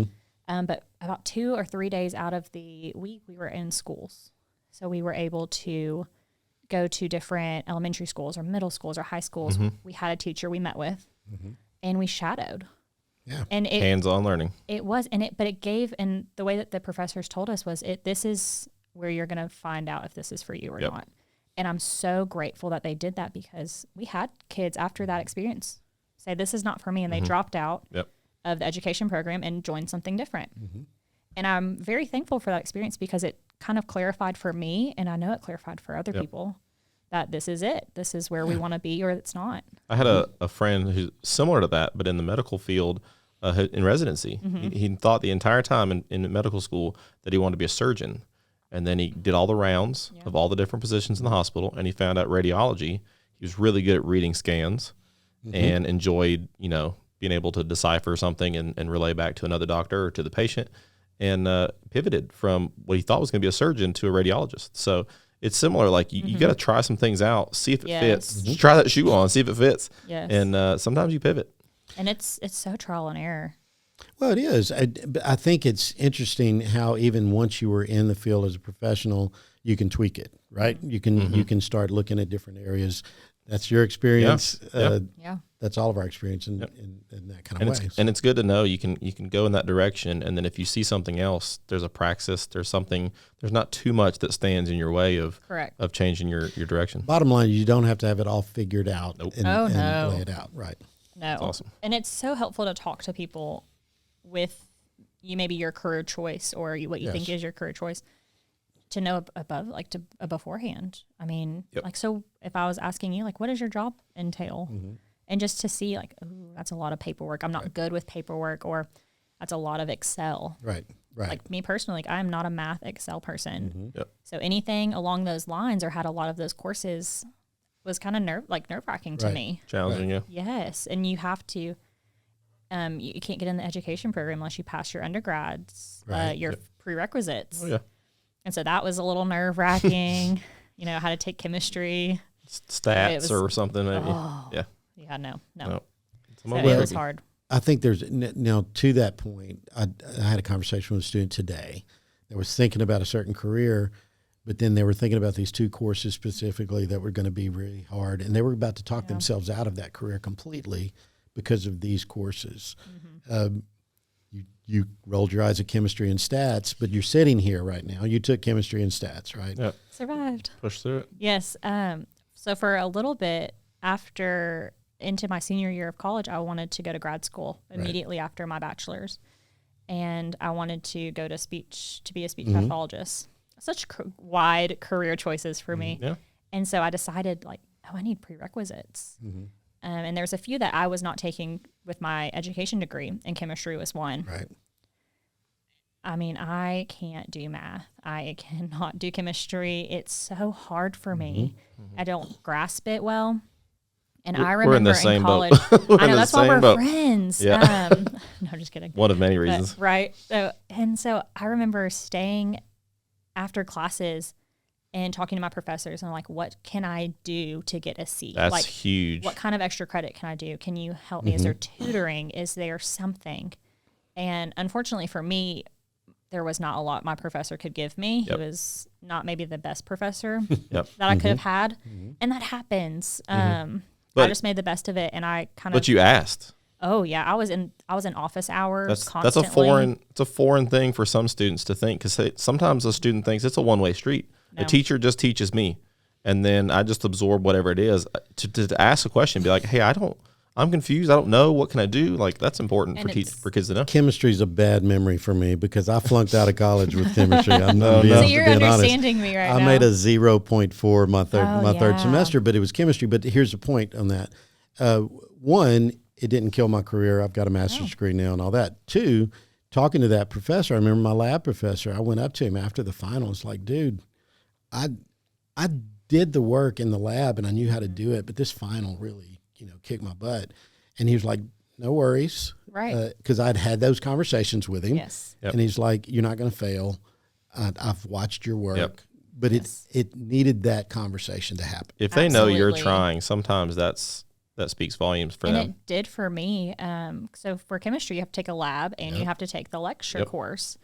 Speaker 4: But about 2 or 3 days out of the week, we were in schools. So we were able to go to different elementary schools or middle schools or high schools. We had a teacher we met with and we shadowed.
Speaker 3: Yeah.
Speaker 4: And
Speaker 2: Hands-on learning.
Speaker 4: it was, but it gave, and the way that the professors told us was this is where you're going to find out if this is for you or not. And I'm so grateful that they did that because we had kids after that experience say, this is not for me. And they dropped out of the education program and joined something different. And I'm very thankful for that experience because it kind of clarified for me, and I know it clarified for other people, that this is it. This is where we want to be, or it's not.
Speaker 2: I had a friend who's similar to that, but in the medical field in residency. He thought the entire time in medical school that he wanted to be a surgeon. And then he did all the rounds of all the different positions in the hospital, and he found out radiology. He was really good at reading scans and enjoyed, being able to decipher something and relay back to another doctor or to the patient, and pivoted from what he thought was going to be a surgeon to a radiologist. So it's similar. Like you got to try some things out, see if it fits. Just try that shoe on, see if it fits.
Speaker 4: Yes.
Speaker 2: And sometimes you pivot.
Speaker 4: And it's so trial and error.
Speaker 3: Well, it is. I think it's interesting how even once you were in the field as a professional, you can tweak it, right? You can start looking at different areas. That's your experience.
Speaker 4: Yeah.
Speaker 3: That's all of our experience in that kind of way.
Speaker 2: And it's good to know you can go in that direction. And then if you see something else, there's a praxis, there's not too much that stands in your way of changing your direction.
Speaker 3: Bottom line, you don't have to have it all figured out and lay it out. Right.
Speaker 4: No.
Speaker 2: That's awesome.
Speaker 4: And it's so helpful to talk to people with maybe your career choice or what you think is your career choice, to know beforehand. I mean, so if I was asking you, what does your job entail? And just to see ooh, that's a lot of paperwork. I'm not good with paperwork, or that's a lot of Excel.
Speaker 3: Right.
Speaker 4: Like me personally, I'm not a math Excel person. So anything along those lines or had a lot of those courses was kind of nerve-wracking to me.
Speaker 2: Challenging, yeah.
Speaker 4: Yes. And you have to, you can't get in the education program unless you pass your undergrads, your prerequisites.
Speaker 2: Oh, yeah.
Speaker 4: And so that was a little nerve-wracking, how to take chemistry.
Speaker 2: Stats or something maybe.
Speaker 4: Oh.
Speaker 2: Yeah.
Speaker 4: Yeah, no.
Speaker 2: Nope.
Speaker 4: So it was hard.
Speaker 3: I think there's now to that point. I had a conversation with a student today that was thinking about a certain career, but then they were thinking about these 2 courses specifically that were going to be really hard, and they were about to talk themselves out of that career completely because of these courses. You rolled your eyes at chemistry and stats, but you're sitting here right now. You took chemistry and stats, right?
Speaker 2: Yep.
Speaker 4: Survived.
Speaker 2: Push through it.
Speaker 4: Yes. So for a little bit into my senior year of college, I wanted to go to grad school immediately after my bachelor's. And I wanted to go to be a speech pathologist. Such wide career choices for me.
Speaker 2: Yeah.
Speaker 4: And so I decided I need prerequisites. And there's a few that I was not taking with my education degree, and chemistry was one.
Speaker 3: Right.
Speaker 4: I mean, I can't do math. I cannot do chemistry. It's so hard for me. I don't grasp it well. And I remember
Speaker 2: we're in the same
Speaker 4: college,
Speaker 2: boat.
Speaker 4: I know that's why we're friends.
Speaker 2: Yeah.
Speaker 4: No, I'm just kidding.
Speaker 2: One of many reasons.
Speaker 4: Right. So I remember staying after classes and talking to my professors and like, what can I do to get a C?
Speaker 2: That's huge.
Speaker 4: What kind of extra credit can I do? Can you help me? Is there tutoring? Is there something? And unfortunately for me, there was not a lot my professor could give me. He was not maybe the best professor that I could have had. And that happens. I just made the best of it, and I kind of.
Speaker 2: But you asked.
Speaker 4: Oh yeah, I was in office hours.
Speaker 2: That's a foreign thing for some students to think, because sometimes a student thinks it's a one-way street. No. A teacher just teaches me, and then I just absorb whatever it is. To ask a question, be like, hey, I'm confused. I don't know. What can I do? Like, that's important for kids to know.
Speaker 3: Chemistry's a bad memory for me because I flunked out of college with chemistry.
Speaker 4: So you're understanding me right now.
Speaker 3: I made a 0.4 my third semester, but it was chemistry. But here's the point on that. One, it didn't kill my career. I've got a master's degree now and all that. 2, talking to that professor, I remember my lab professor, I went up to him after the finals like, dude, I did the work in the lab and I knew how to do it, but this final really, kicked my butt. And he was like, no worries.
Speaker 4: Right.
Speaker 3: Because I'd had those conversations with him.
Speaker 4: Yes.
Speaker 3: Yep. And he's like, you're not going to fail. I've watched your work.
Speaker 2: Yep.
Speaker 3: But it needed that conversation to happen.
Speaker 2: If they know you're trying, sometimes that speaks volumes for them.
Speaker 4: And it did for me. So for chemistry, you have to take a lab and you have to take the lecture course.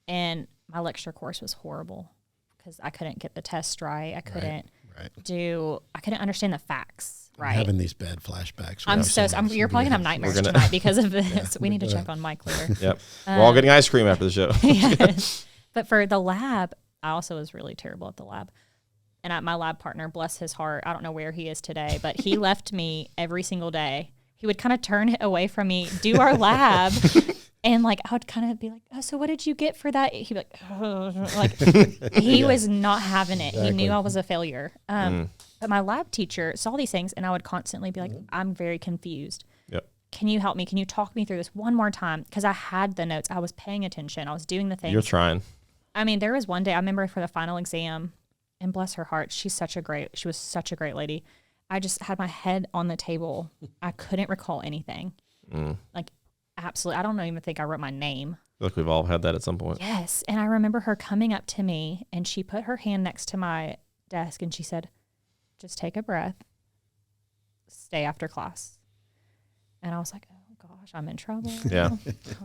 Speaker 4: And my lecture course was horrible because I couldn't get the test right. I couldn't I couldn't understand the facts. Right.
Speaker 3: I'm having these bad flashbacks.
Speaker 4: You're probably going to have nightmares tonight because of this. We need to check on Mike later.
Speaker 2: Yep. We're all getting ice cream after the show.
Speaker 4: Yes. But for the lab, I also was really terrible at the lab. And my lab partner, bless his heart, I don't know where he is today, but he left me every single day. He would kind of turn it away from me, do our lab, and I would kind of be like, oh, so what did you get for that? He'd be like, oh. He was not having it. Exactly. He knew I was a failure. But my lab teacher saw these things, and I would constantly be like, I'm very confused.
Speaker 2: Yep.
Speaker 4: Can you help me? Can you talk me through this one more time? Because I had the notes. I was paying attention. I was doing the things.
Speaker 2: You're trying.
Speaker 4: I mean, there was one day, I remember for the final exam, and bless her heart, she was such a great lady. I just had my head on the table. I couldn't recall anything. Absolutely. I don't even think I wrote my name.
Speaker 2: Look, we've all had that at some point.
Speaker 4: Yes. And I remember her coming up to me, and she put her hand next to my desk, and she said, just take a breath, stay after class. And I was like, oh gosh, I'm in trouble.
Speaker 2: Yeah.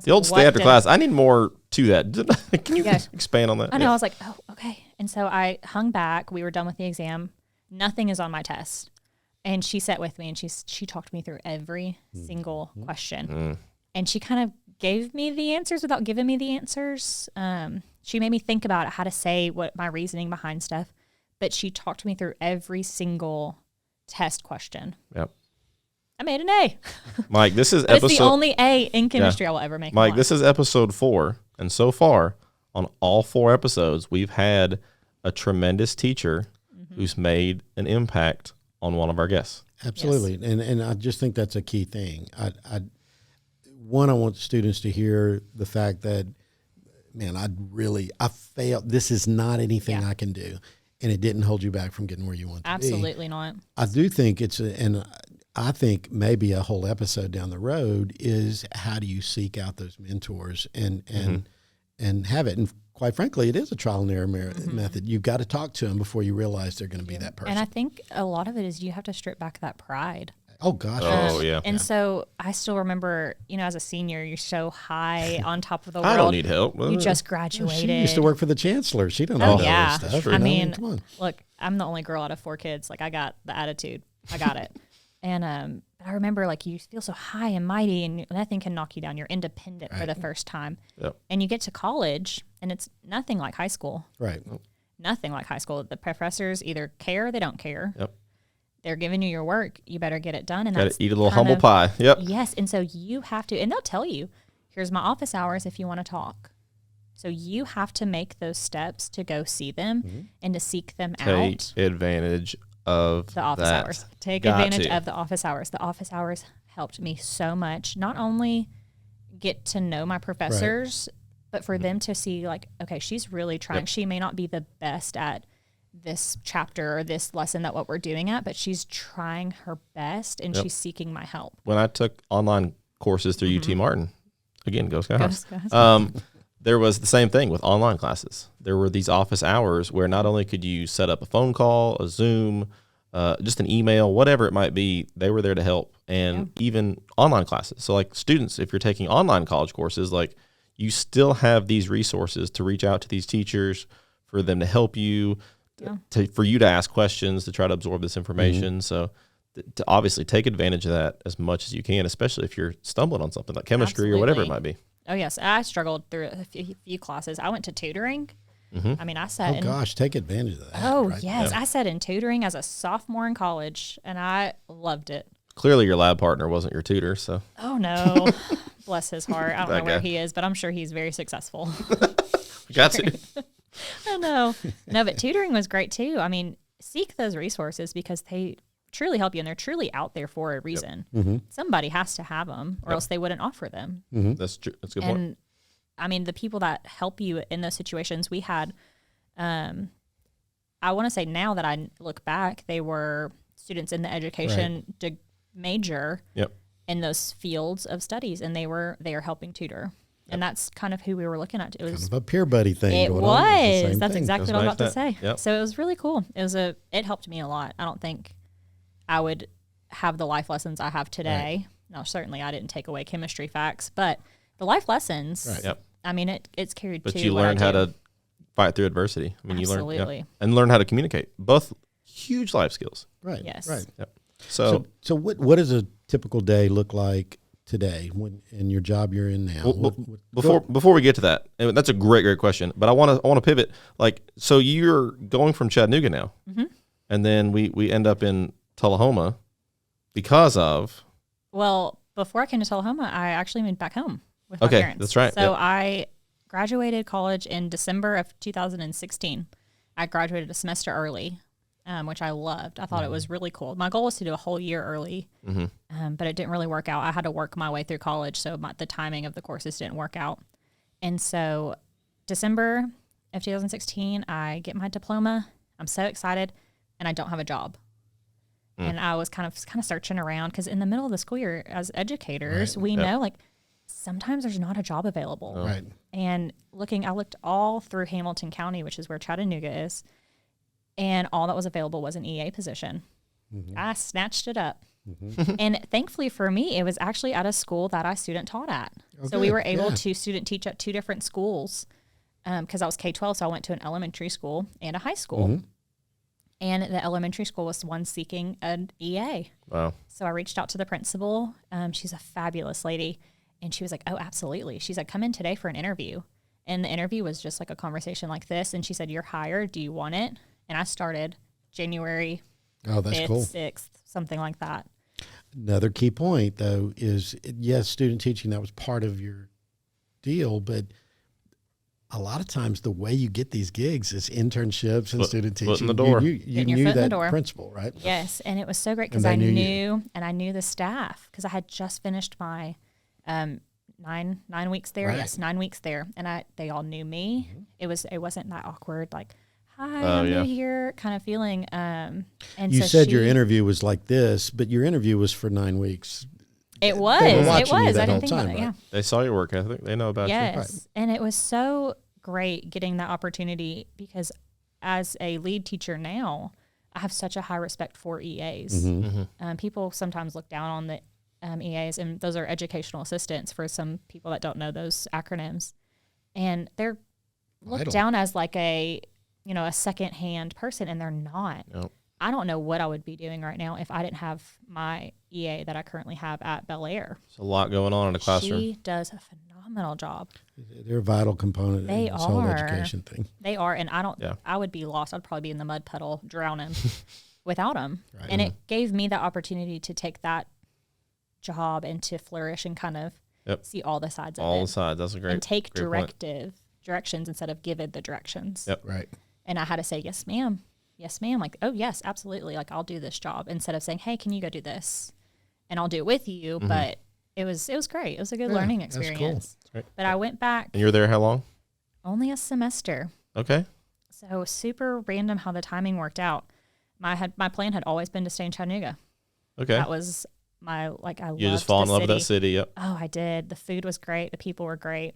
Speaker 2: The old stay after class. I need more to that. Can you expand on that?
Speaker 4: I know. I was like, oh, okay. And so I hung back. We were done with the exam. Nothing is on my test. And she sat with me, and she talked me through every single question. And she kind of gave me the answers without giving me the answers. She made me think about how to say what my reasoning behind stuff. But she talked me through every single test question.
Speaker 2: Yep.
Speaker 4: I made an A.
Speaker 2: Mike, this is
Speaker 4: It's the only A in chemistry I will ever make.
Speaker 2: Mike, this is episode 4. And so far, on all 4 episodes, we've had a tremendous teacher who's made an impact on one of our guests.
Speaker 3: Absolutely. Yes. And I just think that's a key thing. I want students to hear the fact that, man, I failed. This is not anything I can do. And it didn't hold you back from getting where you want to be.
Speaker 4: Absolutely not.
Speaker 3: I do think and I think maybe a whole episode down the road is how do you seek out those mentors and have it. And quite frankly, it is a trial and error method. You've got to talk to them before you realize they're going to be that person.
Speaker 4: And I think a lot of it is you have to strip back that pride.
Speaker 3: Oh gosh.
Speaker 2: Oh, yeah.
Speaker 4: And so I still remember, as a senior, you're so high on top of the world.
Speaker 2: I don't need help.
Speaker 4: You just graduated.
Speaker 3: She used to work for the chancellor. She don't know all
Speaker 4: yeah.
Speaker 3: this stuff.
Speaker 2: True.
Speaker 4: I
Speaker 3: you know?
Speaker 4: mean,
Speaker 3: Come on.
Speaker 4: look, I'm the only girl out of 4 kids. Like, I got the attitude. I got it. And but I remember, like, you feel so high and mighty, and nothing can knock you down. You're independent for the first time.
Speaker 2: Yep.
Speaker 4: And you get to college, and it's nothing like high school.
Speaker 3: Right.
Speaker 4: Nothing like high school. The professors either care or they don't care.
Speaker 2: Yep.
Speaker 4: They're giving you your work. You better get it done. And
Speaker 2: Got
Speaker 4: that's
Speaker 2: to eat a little
Speaker 4: kind
Speaker 2: humble
Speaker 4: of-
Speaker 2: pie. Yep.
Speaker 4: Yes. And so you have to, and they'll tell you, here's my office hours if you want to talk. So you have to make those steps to go see them and to seek them
Speaker 2: Take
Speaker 4: out.
Speaker 2: advantage of
Speaker 4: The office
Speaker 2: that.
Speaker 4: hours. Take
Speaker 2: Got
Speaker 4: advantage
Speaker 2: to.
Speaker 4: of the office hours. The office hours helped me so much. Not only get to know my professors, but for them to see, like, okay, she's really trying.
Speaker 2: Yep.
Speaker 4: She may not be the best at this chapter or this lesson that what we're doing at, but she's trying her best and
Speaker 2: Yep.
Speaker 4: she's seeking my help.
Speaker 2: When I took online courses through UT Martin, again, go Skyhawks.
Speaker 4: Go Skyhawks.
Speaker 2: There was the same thing with online classes. There were these office hours where not only could you set up a phone call, a Zoom, just an email, whatever it might be, they were there to help. And even online classes. So like students, if you're taking online college courses, like you still have these resources to reach out to these teachers for them to help you, for you to ask questions, to try to absorb this information. So to obviously take advantage of that as much as you can, especially if you're stumbling on something like chemistry or whatever it might be.
Speaker 4: Oh, yes. I struggled through a few classes. I went to tutoring. I mean, I sat
Speaker 3: Oh gosh, take advantage of that.
Speaker 4: Oh,
Speaker 3: right?
Speaker 4: yes. I sat in tutoring as a sophomore in college, and I loved it.
Speaker 2: Clearly your lab partner wasn't your tutor, so.
Speaker 4: Oh, no. Bless his heart. I don't
Speaker 2: That
Speaker 4: know where
Speaker 2: guy.
Speaker 4: he is, but I'm sure he's very successful.
Speaker 2: Got to.
Speaker 4: I know. No, but tutoring was great, too. I mean, seek those resources because they truly help you, and they're truly out there for a reason. Somebody has to have them, or else they wouldn't offer them.
Speaker 2: That's true. That's a good point.
Speaker 4: And I mean, the people that help you in those situations, we had, I want to say now that I look back, they were students in the education major
Speaker 2: Yep.
Speaker 4: in those fields of studies, and they are helping tutor. And that's kind of who we were looking at. It was
Speaker 3: Kind of a peer buddy thing.
Speaker 4: It
Speaker 3: going on. It's the
Speaker 4: was.
Speaker 3: same
Speaker 4: That's
Speaker 3: thing.
Speaker 4: exactly what I was
Speaker 2: That's
Speaker 4: about to
Speaker 2: nice
Speaker 4: say.
Speaker 2: that- yep.
Speaker 4: So it was really cool. It helped me a lot. I don't think I would have the life lessons I have today. No, certainly I didn't take away chemistry facts, but the life lessons.
Speaker 3: Right.
Speaker 2: Yep.
Speaker 4: I mean, it's carried.
Speaker 2: But
Speaker 4: to
Speaker 2: you
Speaker 4: what I
Speaker 2: learned how
Speaker 4: do.
Speaker 2: to fight through adversity. I mean, you learn
Speaker 4: Absolutely.
Speaker 2: and learn how to communicate. Both huge life skills.
Speaker 3: Right.
Speaker 4: Yes.
Speaker 3: Right.
Speaker 2: Yep.
Speaker 3: So what does a typical day look like today when in your job you're in now?
Speaker 2: Before we get to that, and that's a great question. But I want to pivot. Like, so you're going from Chattanooga now, and then we end up in Tullahoma because of.
Speaker 4: Well, before I came to Tullahoma, I actually moved back home with my
Speaker 2: Okay,
Speaker 4: parents.
Speaker 2: that's right.
Speaker 4: So
Speaker 2: Yep.
Speaker 4: I graduated college in December of 2016. I graduated a semester early, which I loved. I thought it was really cool. My goal was to do a whole year early, but it didn't really work out. I had to work my way through college, so the timing of the courses didn't work out. And so December of 2016, I get my diploma. I'm so excited, and I don't have a job. And I was kind of searching around because in the middle of the school year, as educators, we know like sometimes there's not a job available.
Speaker 3: Right.
Speaker 4: And I looked all through Hamilton County, which is where Chattanooga is, and all that was available was an EA position. I snatched it up. And thankfully for me, it was actually at a school that I student taught at. So we
Speaker 3: good.
Speaker 4: were able
Speaker 3: Yeah.
Speaker 4: to student teach at 2 different schools because I was K-12, so I went to an elementary school and a high school. And the elementary school was one seeking an EA.
Speaker 2: Wow.
Speaker 4: So I reached out to the principal. She's a fabulous lady. And she was like, oh, absolutely. She said, come in today for an interview. And the interview was just like a conversation like this. And she said, you're hired. Do you want it? And I started January
Speaker 3: Oh, that's
Speaker 4: 5th,
Speaker 3: cool.
Speaker 4: 6th, something like that.
Speaker 3: Another key point, though, is yes, student teaching, that was part of your deal, but a lot of times the way you get these gigs is internships and student teaching.
Speaker 2: foot in the door.
Speaker 3: You
Speaker 4: Getting your
Speaker 3: knew
Speaker 4: foot in the
Speaker 3: that
Speaker 4: door.
Speaker 3: principal, right?
Speaker 4: Yes. And it was so great because
Speaker 3: And
Speaker 4: I
Speaker 3: they knew
Speaker 4: knew the staff because I had just finished my 9 weeks there.
Speaker 3: Right.
Speaker 4: Yes, 9 weeks there. And they all knew me. It wasn't that awkward, like, hi,
Speaker 2: Oh,
Speaker 4: I'm
Speaker 2: yeah.
Speaker 4: new here kind of feeling. And
Speaker 3: You
Speaker 4: so
Speaker 3: said your
Speaker 4: she-
Speaker 3: interview was like this, but your interview was for 9 weeks.
Speaker 4: It was.
Speaker 3: They were
Speaker 4: It
Speaker 3: watching you
Speaker 4: was.
Speaker 3: that
Speaker 4: I
Speaker 3: whole
Speaker 4: didn't think
Speaker 3: time,
Speaker 4: about it.
Speaker 3: right?
Speaker 4: Yeah.
Speaker 2: They saw your work ethic. They know about you.
Speaker 4: Yes. And it was so great getting that opportunity because as a lead teacher now, I have such a high respect for EAs. People sometimes look down on the EAs, and those are educational assistants for some people that don't know those acronyms. And they're looked down as like a second-hand person, and they're not.
Speaker 2: Nope.
Speaker 4: I don't know what I would be doing right now if I didn't have my EA that I currently have at Bel Air.
Speaker 2: There's a lot going on in the classroom.
Speaker 4: She does a phenomenal job.
Speaker 3: They're a vital component in this whole education thing.
Speaker 4: They are, and I would be lost. I'd probably be in the mud puddle drowning without them. Right. And it gave me the opportunity to take that job and to flourish and kind of see all the sides of it.
Speaker 2: All the sides. That's a great,
Speaker 4: and take
Speaker 2: great
Speaker 4: directions instead of give it the directions.
Speaker 2: Yep.
Speaker 3: Right.
Speaker 4: And I had to say, yes, ma'am. Yes, ma'am. Like, oh, yes, absolutely. Like, I'll do this job instead of saying, hey, can you go do this? And I'll do it with you. But it was great. It was a good learning experience.
Speaker 2: That's cool.
Speaker 4: But I went back.
Speaker 2: And you were there how long?
Speaker 4: Only a semester.
Speaker 2: Okay.
Speaker 4: So super random how the timing worked out. My plan had always been to stay in Chattanooga.
Speaker 2: Okay.
Speaker 4: That was I loved
Speaker 2: You just fall in love with that city. Yep.
Speaker 4: Oh, I did. The food was great. The people were great.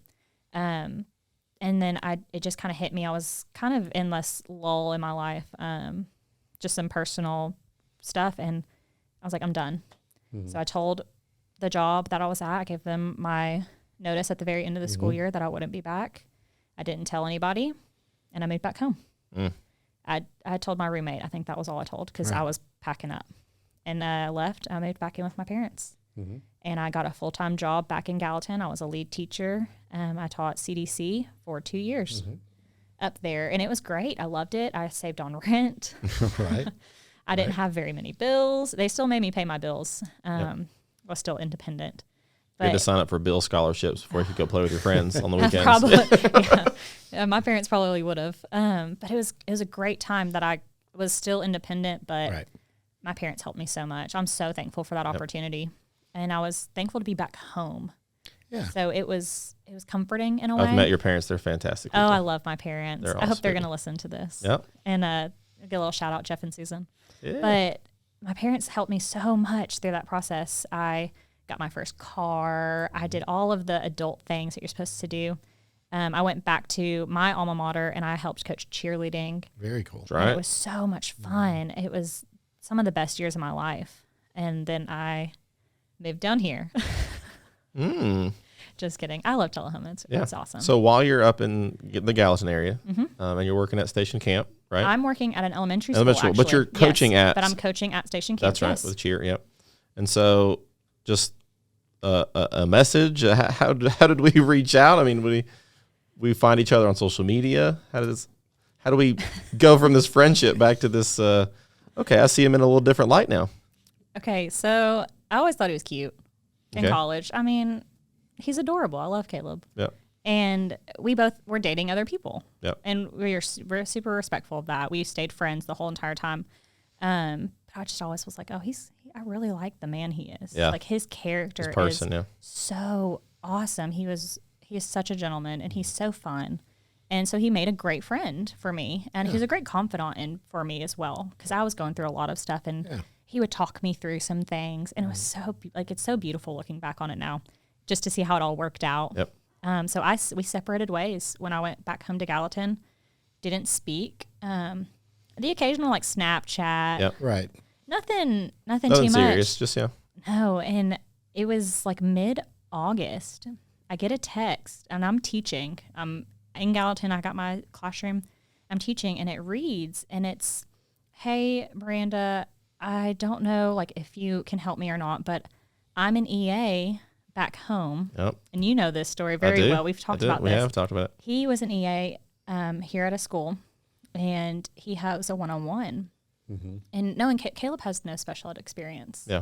Speaker 4: And then it just kind of hit me. I was kind of in this lull in my life, just some personal stuff. And I was like, I'm done. So I told the job that I was at, I gave them my notice at the very end of the school year that I wouldn't be back. I didn't tell anybody, and I moved back home. I told my roommate. I think that was all I told because I was packing up. And I left. I moved back in with my parents. And I got a full-time job back in Gallatin. I was a lead teacher. I taught CDC for 2 years up there, and it was great. I loved it. I saved on rent.
Speaker 3: Right.
Speaker 4: I didn't have very many bills. They still made me pay my bills. I was still independent.
Speaker 2: You had to sign up for Bill scholarships before you could go play with your friends on the weekends.
Speaker 4: Probably, yeah. My parents probably would have. But it was a great time that I was still independent, but my parents helped me so much. I'm so thankful for that opportunity. And I was thankful to be back home. Yeah. So it was comforting in a way.
Speaker 2: I've met your parents. They're fantastic people.
Speaker 4: Oh, I love my parents. I hope they're going to listen to this.
Speaker 2: Yep.
Speaker 4: And get a little shout out, Jeff and Susan.
Speaker 2: Yeah.
Speaker 4: But my parents helped me so much through that process. I got my first car. I did all of the adult things that you're supposed to do. I went back to my alma mater and I helped coach cheerleading.
Speaker 3: Very cool.
Speaker 2: Right.
Speaker 4: It was so much fun. It was some of the best years of my life. And then I moved down here. Just kidding. I love Tullahoma. It's awesome.
Speaker 2: So while you're up in the Gallatin area and you're working at Station Camp, right?
Speaker 4: I'm working at an elementary school, actually.
Speaker 2: But you're coaching at...
Speaker 4: But I'm coaching at Station Camp,
Speaker 2: That's right, with cheer, yep. And so just a message, how did we reach out? I mean, we find each other on social media? How do we go from this friendship back to this, okay, I see him in a little different light now?
Speaker 4: Okay, so I always thought he was cute in college. I mean, he's adorable. I love Caleb.
Speaker 2: Yep.
Speaker 4: And we both were dating other people.
Speaker 2: Yep.
Speaker 4: And we're super respectful of that. We stayed friends the whole entire time. But I just always was like, oh, I really like the man he is.
Speaker 2: Yeah.
Speaker 4: Like his character is so awesome. He is such a gentleman and he's so fun. And so he made a great friend for me. And he was a great confidant for me as well. Because I was going through a lot of stuff and he would talk me through some things. And it was so, it's so beautiful looking back on it now, just to see how it all worked out.
Speaker 2: Yep.
Speaker 4: So we separated ways when I went back home to Gallatin. Didn't speak. The occasional like Snapchat.
Speaker 2: Yep.
Speaker 3: Right.
Speaker 4: Nothing too
Speaker 2: serious,
Speaker 4: much.
Speaker 2: just
Speaker 4: No, and it was like mid-August. I get a text, and I'm teaching. I'm in Gallatin. I got my classroom. I'm teaching, and it reads, and it's, "Hey, Miranda, I don't know like if you can help me or not, but I'm an EA back home."
Speaker 2: Yep.
Speaker 4: And you know this story very well. We've talked about this.
Speaker 2: We have talked about it.
Speaker 4: He was an EA here at a school, and he has a one-on-one. And knowing Caleb has no special ed experience.
Speaker 2: Yeah.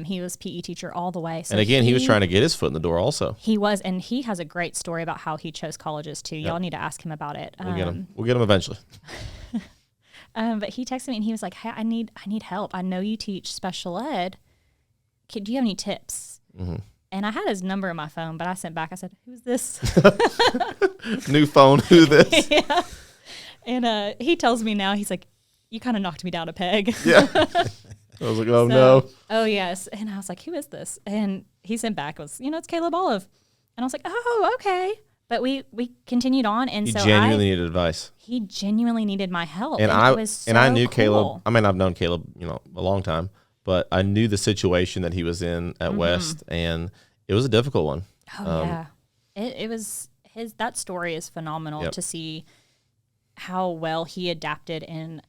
Speaker 4: He was PE teacher all the way. So
Speaker 2: and again, he was trying to get his foot in the door also.
Speaker 4: He was, and he has a great story about how he chose colleges too. Y'all need to ask him about it.
Speaker 2: We'll get him eventually.
Speaker 4: But he texted me and he was like, "Hey, I need help. I know you teach special ed. Do you have any tips?" And I had his number in my phone, but I sent back. I said, "Who's this?"
Speaker 2: New phone. Who this?
Speaker 4: Yeah. And he tells me now. He's like, "You kind of knocked me down a peg."
Speaker 2: Yeah. I was like, oh, no.
Speaker 4: Oh, yes. And I was like, "Who is this?" And he sent back, it's Caleb Olive. And I was like, "Oh, okay." But we continued on, and
Speaker 2: He
Speaker 4: so
Speaker 2: genuinely needed advice.
Speaker 4: he genuinely needed my help,
Speaker 2: And
Speaker 4: it was so
Speaker 2: I knew
Speaker 4: cool.
Speaker 2: Caleb. I mean, I've known Caleb, a long time, but I knew the situation that he was in at West, and it was a difficult one.
Speaker 4: Oh yeah, it was that story is phenomenal to see how well he adapted and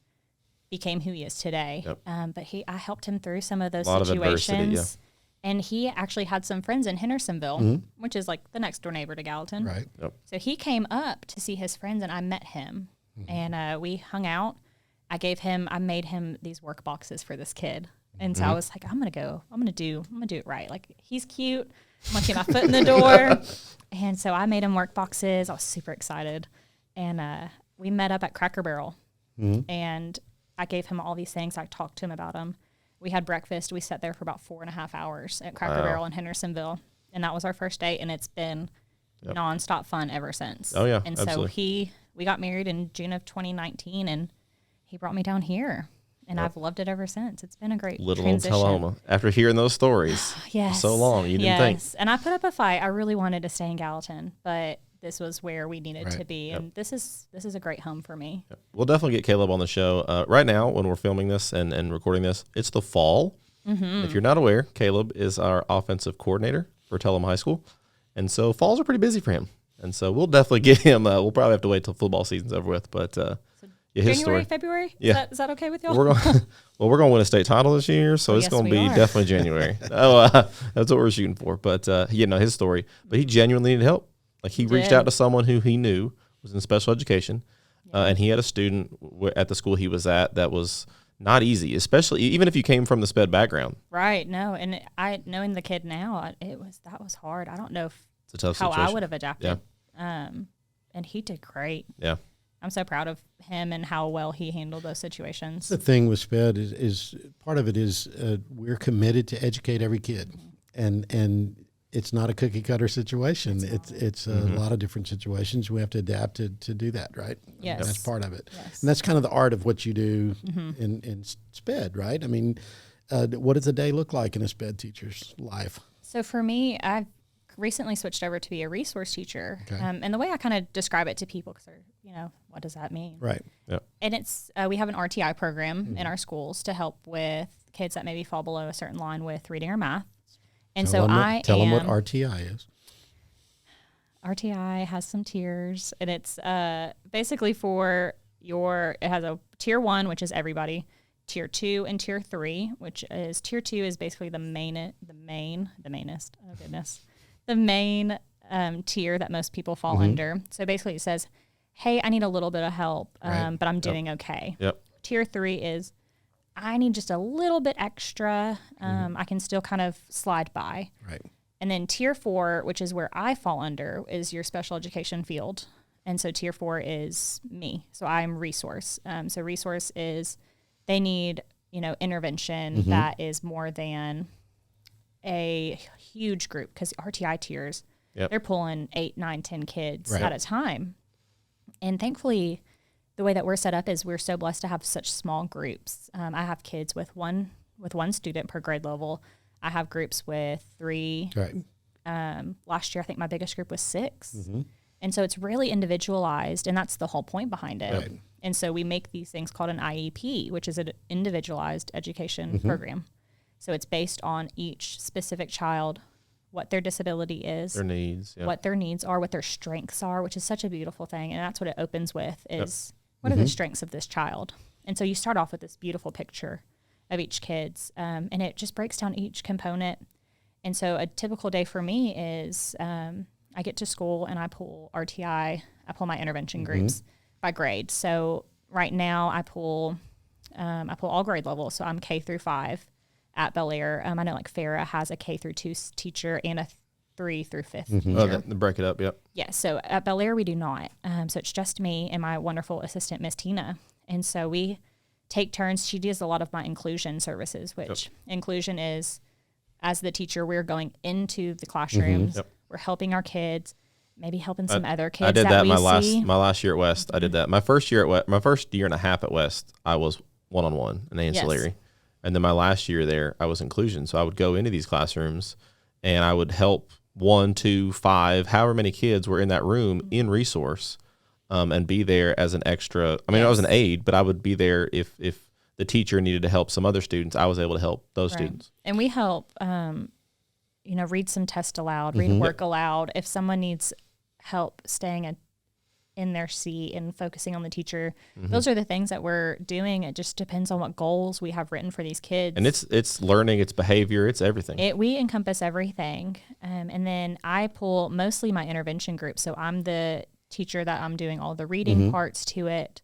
Speaker 4: became who he is today. Yep. But I helped him through some of those situations. And he actually had some friends in Hendersonville, which is like the next door neighbor to Gallatin.
Speaker 3: Right.
Speaker 2: Yep.
Speaker 4: So he came up to see his friends, and I met him, and we hung out. I made him these work boxes for this kid, and so I was like, I'm gonna do it right. Like, he's cute. I'm gonna get my foot in the door, and so I made him work boxes. I was super excited, and we met up at Cracker Barrel, and I gave him all these things. I talked to him about them. We had breakfast. We sat there for about 4.5 hours at Cracker Barrel in Hendersonville, and that was our first date, and it's been nonstop fun ever since.
Speaker 2: Oh yeah,
Speaker 4: and
Speaker 2: absolutely.
Speaker 4: so we got married in June of 2019, and he brought me down here, and I've loved it ever since. It's been a great
Speaker 2: Little
Speaker 4: transition.
Speaker 2: old Tullahoma. After hearing those stories
Speaker 4: Yes.
Speaker 2: so long, you didn't think.
Speaker 4: And I put up a fight. I really wanted to stay in Gallatin, but this was where we needed to be, and this is a great home for me.
Speaker 2: Yep. We'll definitely get Caleb on the show. Right now, when we're filming this and recording this, it's the fall. If you're not aware, Caleb is our offensive coordinator for Tullahoma High School, and so falls are pretty busy for him. And so we'll definitely get him. We'll probably have to wait till football season's over with, but his
Speaker 4: January,
Speaker 2: story.
Speaker 4: February?
Speaker 2: Yeah.
Speaker 4: Is that okay with y'all?
Speaker 2: We're going to win a state title this year, so it's
Speaker 4: yes,
Speaker 2: going to
Speaker 4: we
Speaker 2: be
Speaker 4: are.
Speaker 2: definitely January. That's what we're shooting for. But his story. But he genuinely needed help. Like, he reached out to someone who he knew was in special education, and he had a student at the school he was at that was not easy, especially even if you came from the SPED background.
Speaker 4: Right. No, and knowing the kid now, that was hard. I don't know
Speaker 2: It's a tough
Speaker 4: how
Speaker 2: situation.
Speaker 4: I would have adapted. Yeah. And he did great.
Speaker 2: Yeah.
Speaker 4: I'm so proud of him and how well he handled those situations.
Speaker 3: The thing with SPED is part of it is we're committed to educate every kid, and it's not a cookie cutter situation. It's a lot of different situations. We have to adapt to do that, right?
Speaker 4: Yes.
Speaker 3: That's part of it.
Speaker 4: Yes.
Speaker 3: And that's kind of the art of what you do in SPED, right? I mean, what does a day look like in a SPED teacher's life?
Speaker 4: So for me, I've recently switched over to be a resource teacher.
Speaker 3: Okay.
Speaker 4: And the way I kind of describe it to people, because they're, what does that mean?
Speaker 3: Right.
Speaker 2: Yeah.
Speaker 4: And it's, we have an RTI program in our schools to help with kids that maybe fall below a certain line with reading or math. And
Speaker 3: Tell them what RTI is.
Speaker 4: RTI has some tiers, and it's basically for it has a tier 1, which is everybody, tier 2 and tier 3, which is tier 2 is basically the main tier that most people fall under. So basically it says, hey, I need a little bit of help, but I'm doing okay.
Speaker 2: Yep.
Speaker 4: Tier 3 is, I need just a little bit extra. I can still kind of slide by.
Speaker 3: Right.
Speaker 4: And then tier 4, which is where I fall under, is your special education field. And so tier 4 is me. So I'm resource. So resource is they need, intervention that is more than a huge group, because RTI tiers, they're pulling 8, 9, 10 kids at a time. And thankfully, the way that we're set up is we're so blessed to have such small groups. I have kids with one student per grade level. I have groups with 3.
Speaker 3: Right.
Speaker 4: Last year, I think my biggest group was 6. And so it's really individualized, and that's the whole point behind it.
Speaker 3: Right.
Speaker 4: And so we make these things called an IEP, which is an individualized education program. So it's based on each specific child, what their disability is,
Speaker 2: Their needs. Yeah.
Speaker 4: what their needs are, what their strengths are, which is such a beautiful thing. And that's what it opens with is what are the strengths of this child? And so you start off with this beautiful picture of each kid's, and it just breaks down each component. And so a typical day for me is I get to school and I pull RTI, I pull my intervention groups by grade. So right now I pull all grade levels. So I'm K through 5 at Bel Air. I know like Farah has a K through 2 teacher and a 3 through 5th teacher.
Speaker 2: Oh, break it up. Yep.
Speaker 4: Yeah, so at Bel Air we do not. So it's just me and my wonderful assistant, Miss Tina. And so we take turns. She does a lot of my inclusion services, which inclusion is, as the teacher, we're going into the classrooms. We're helping our kids, maybe helping some other kids.
Speaker 2: I did that
Speaker 4: we
Speaker 2: my
Speaker 4: see.
Speaker 2: last year at West. I did that. My first year and a half at West, I was one-on-one and ancillary. And then my last year there, I was inclusion. So I would go into these classrooms and I would help 1, 2, 5, however many kids were in that room in resource, and be there as an extra. I mean, I was an aide, but I would be there if the teacher needed to help some other students. I was able to help those students.
Speaker 4: And we help, read some tests aloud, read work aloud. If someone needs help staying in their seat and focusing on the teacher, those are the things that we're doing. It just depends on what goals we have written for these kids.
Speaker 2: And it's learning, it's behavior, it's everything.
Speaker 4: We encompass everything. And then I pull mostly my intervention group. So I'm the teacher that I'm doing all the reading parts to it.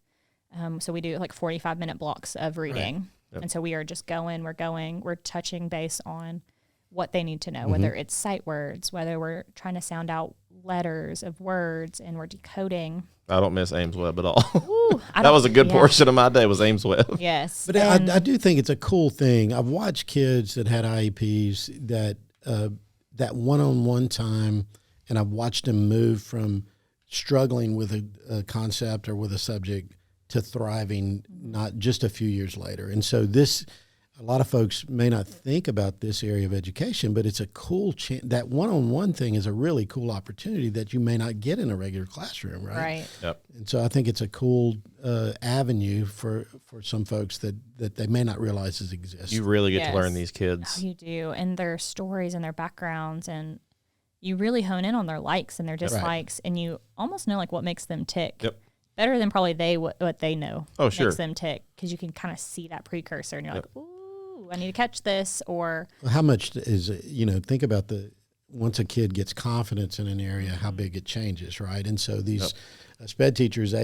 Speaker 4: So we do like 45-minute blocks of reading. Right. Yep. And so we are just we're touching base on what they need to know, whether it's sight words, whether we're trying to sound out letters of words, and we're decoding.
Speaker 2: I don't miss Ames Web at all.
Speaker 4: Ooh,
Speaker 2: that was a good portion of my day was Ames Web.
Speaker 4: Yes.
Speaker 3: But I do think it's a cool thing. I've watched kids that had IEPs that one-on-one time, and I've watched them move from struggling with a concept or with a subject to thriving not just a few years later. And so a lot of folks may not think about this area of education, but it's a cool that one-on-one thing is a really cool opportunity that you may not get in a regular classroom, right?
Speaker 4: Right.
Speaker 2: Yep.
Speaker 3: And so I think it's a cool avenue for some folks that they may not realize exists.
Speaker 2: You really get to learn these kids.
Speaker 4: Oh, you do. And their stories and their backgrounds, and you really hone in on their likes and their dislikes, and you almost know like what makes them tick.
Speaker 2: Yep.
Speaker 4: Better than probably what they know
Speaker 2: makes
Speaker 4: them tick, because you can kind of see that precursor, and you're like, ooh, I need to catch this. Or
Speaker 3: how much is think about once a kid gets confidence in an area, how big it changes, right? And so these sped teachers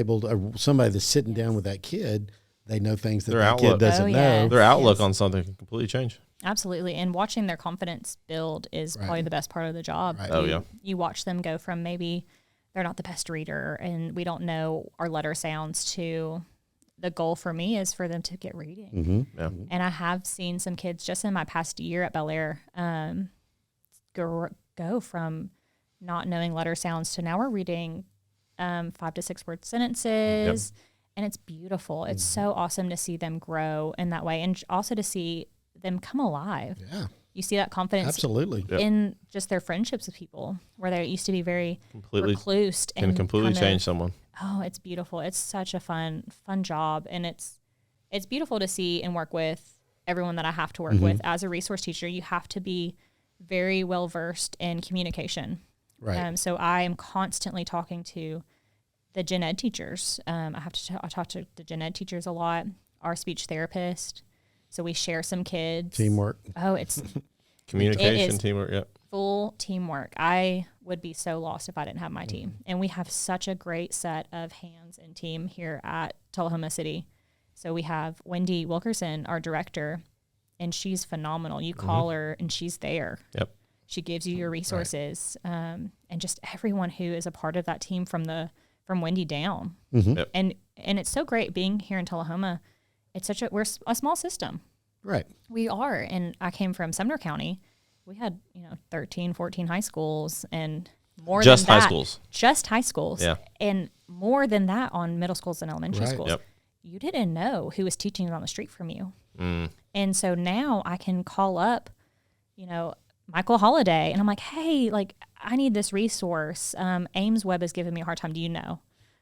Speaker 3: somebody that's sitting down with that kid, they know things that that kid doesn't know.
Speaker 2: Their outlook on something can completely change.
Speaker 4: Absolutely. And watching their confidence build is probably the best part of the job.
Speaker 3: Right.
Speaker 4: You watch them go from maybe they're not the best reader and we don't know our letter sounds to the goal for me is for them to get reading.
Speaker 3: Mm-hmm.
Speaker 2: Yeah.
Speaker 4: And I have seen some kids just in my past year at Bel Air go from not knowing letter sounds to now we're reading 5 to 6 word sentences. Yep. And it's beautiful. It's so awesome to see them grow in that way, and also to see them come alive.
Speaker 3: Yeah.
Speaker 4: You see that confidence
Speaker 3: absolutely
Speaker 4: in just their friendships with people, where they used to be very recluse.
Speaker 2: Can completely change someone.
Speaker 4: Oh, it's beautiful. It's such a fun job. And it's beautiful to see and work with everyone that I have to work with. As a resource teacher, you have to be very well versed in communication.
Speaker 3: Right.
Speaker 4: So I am constantly talking to the gen ed teachers. I have to I talk to the gen ed teachers a lot, our speech therapist. So we share some kids.
Speaker 3: Teamwork.
Speaker 4: Oh, it's
Speaker 2: communication, teamwork. Yeah.
Speaker 4: Full teamwork. I would be so lost if I didn't have my team. And we have such a great set of hands and team here at Tullahoma City. So we have Wendy Wilkerson, our director, and she's phenomenal. You call her and she's there.
Speaker 2: Yep.
Speaker 4: She gives you your resources, and just everyone who is a part of that team from Wendy down.
Speaker 2: Yep.
Speaker 4: And it's so great being here in Tullahoma. We're a small system.
Speaker 3: Right.
Speaker 4: We are. And I came from Sumner County. We had, 13, 14 high schools and more
Speaker 2: just
Speaker 4: than that.
Speaker 2: high schools.
Speaker 4: Just high schools.
Speaker 2: Yeah.
Speaker 4: And more than that on middle schools and elementary schools.
Speaker 2: Yep.
Speaker 4: You didn't know who was teaching on the street from you.
Speaker 2: Mm.
Speaker 4: And so now I can call up, Michael Holiday, and I'm like, hey, I need this resource. Ames Web is giving me a hard time. Do you know?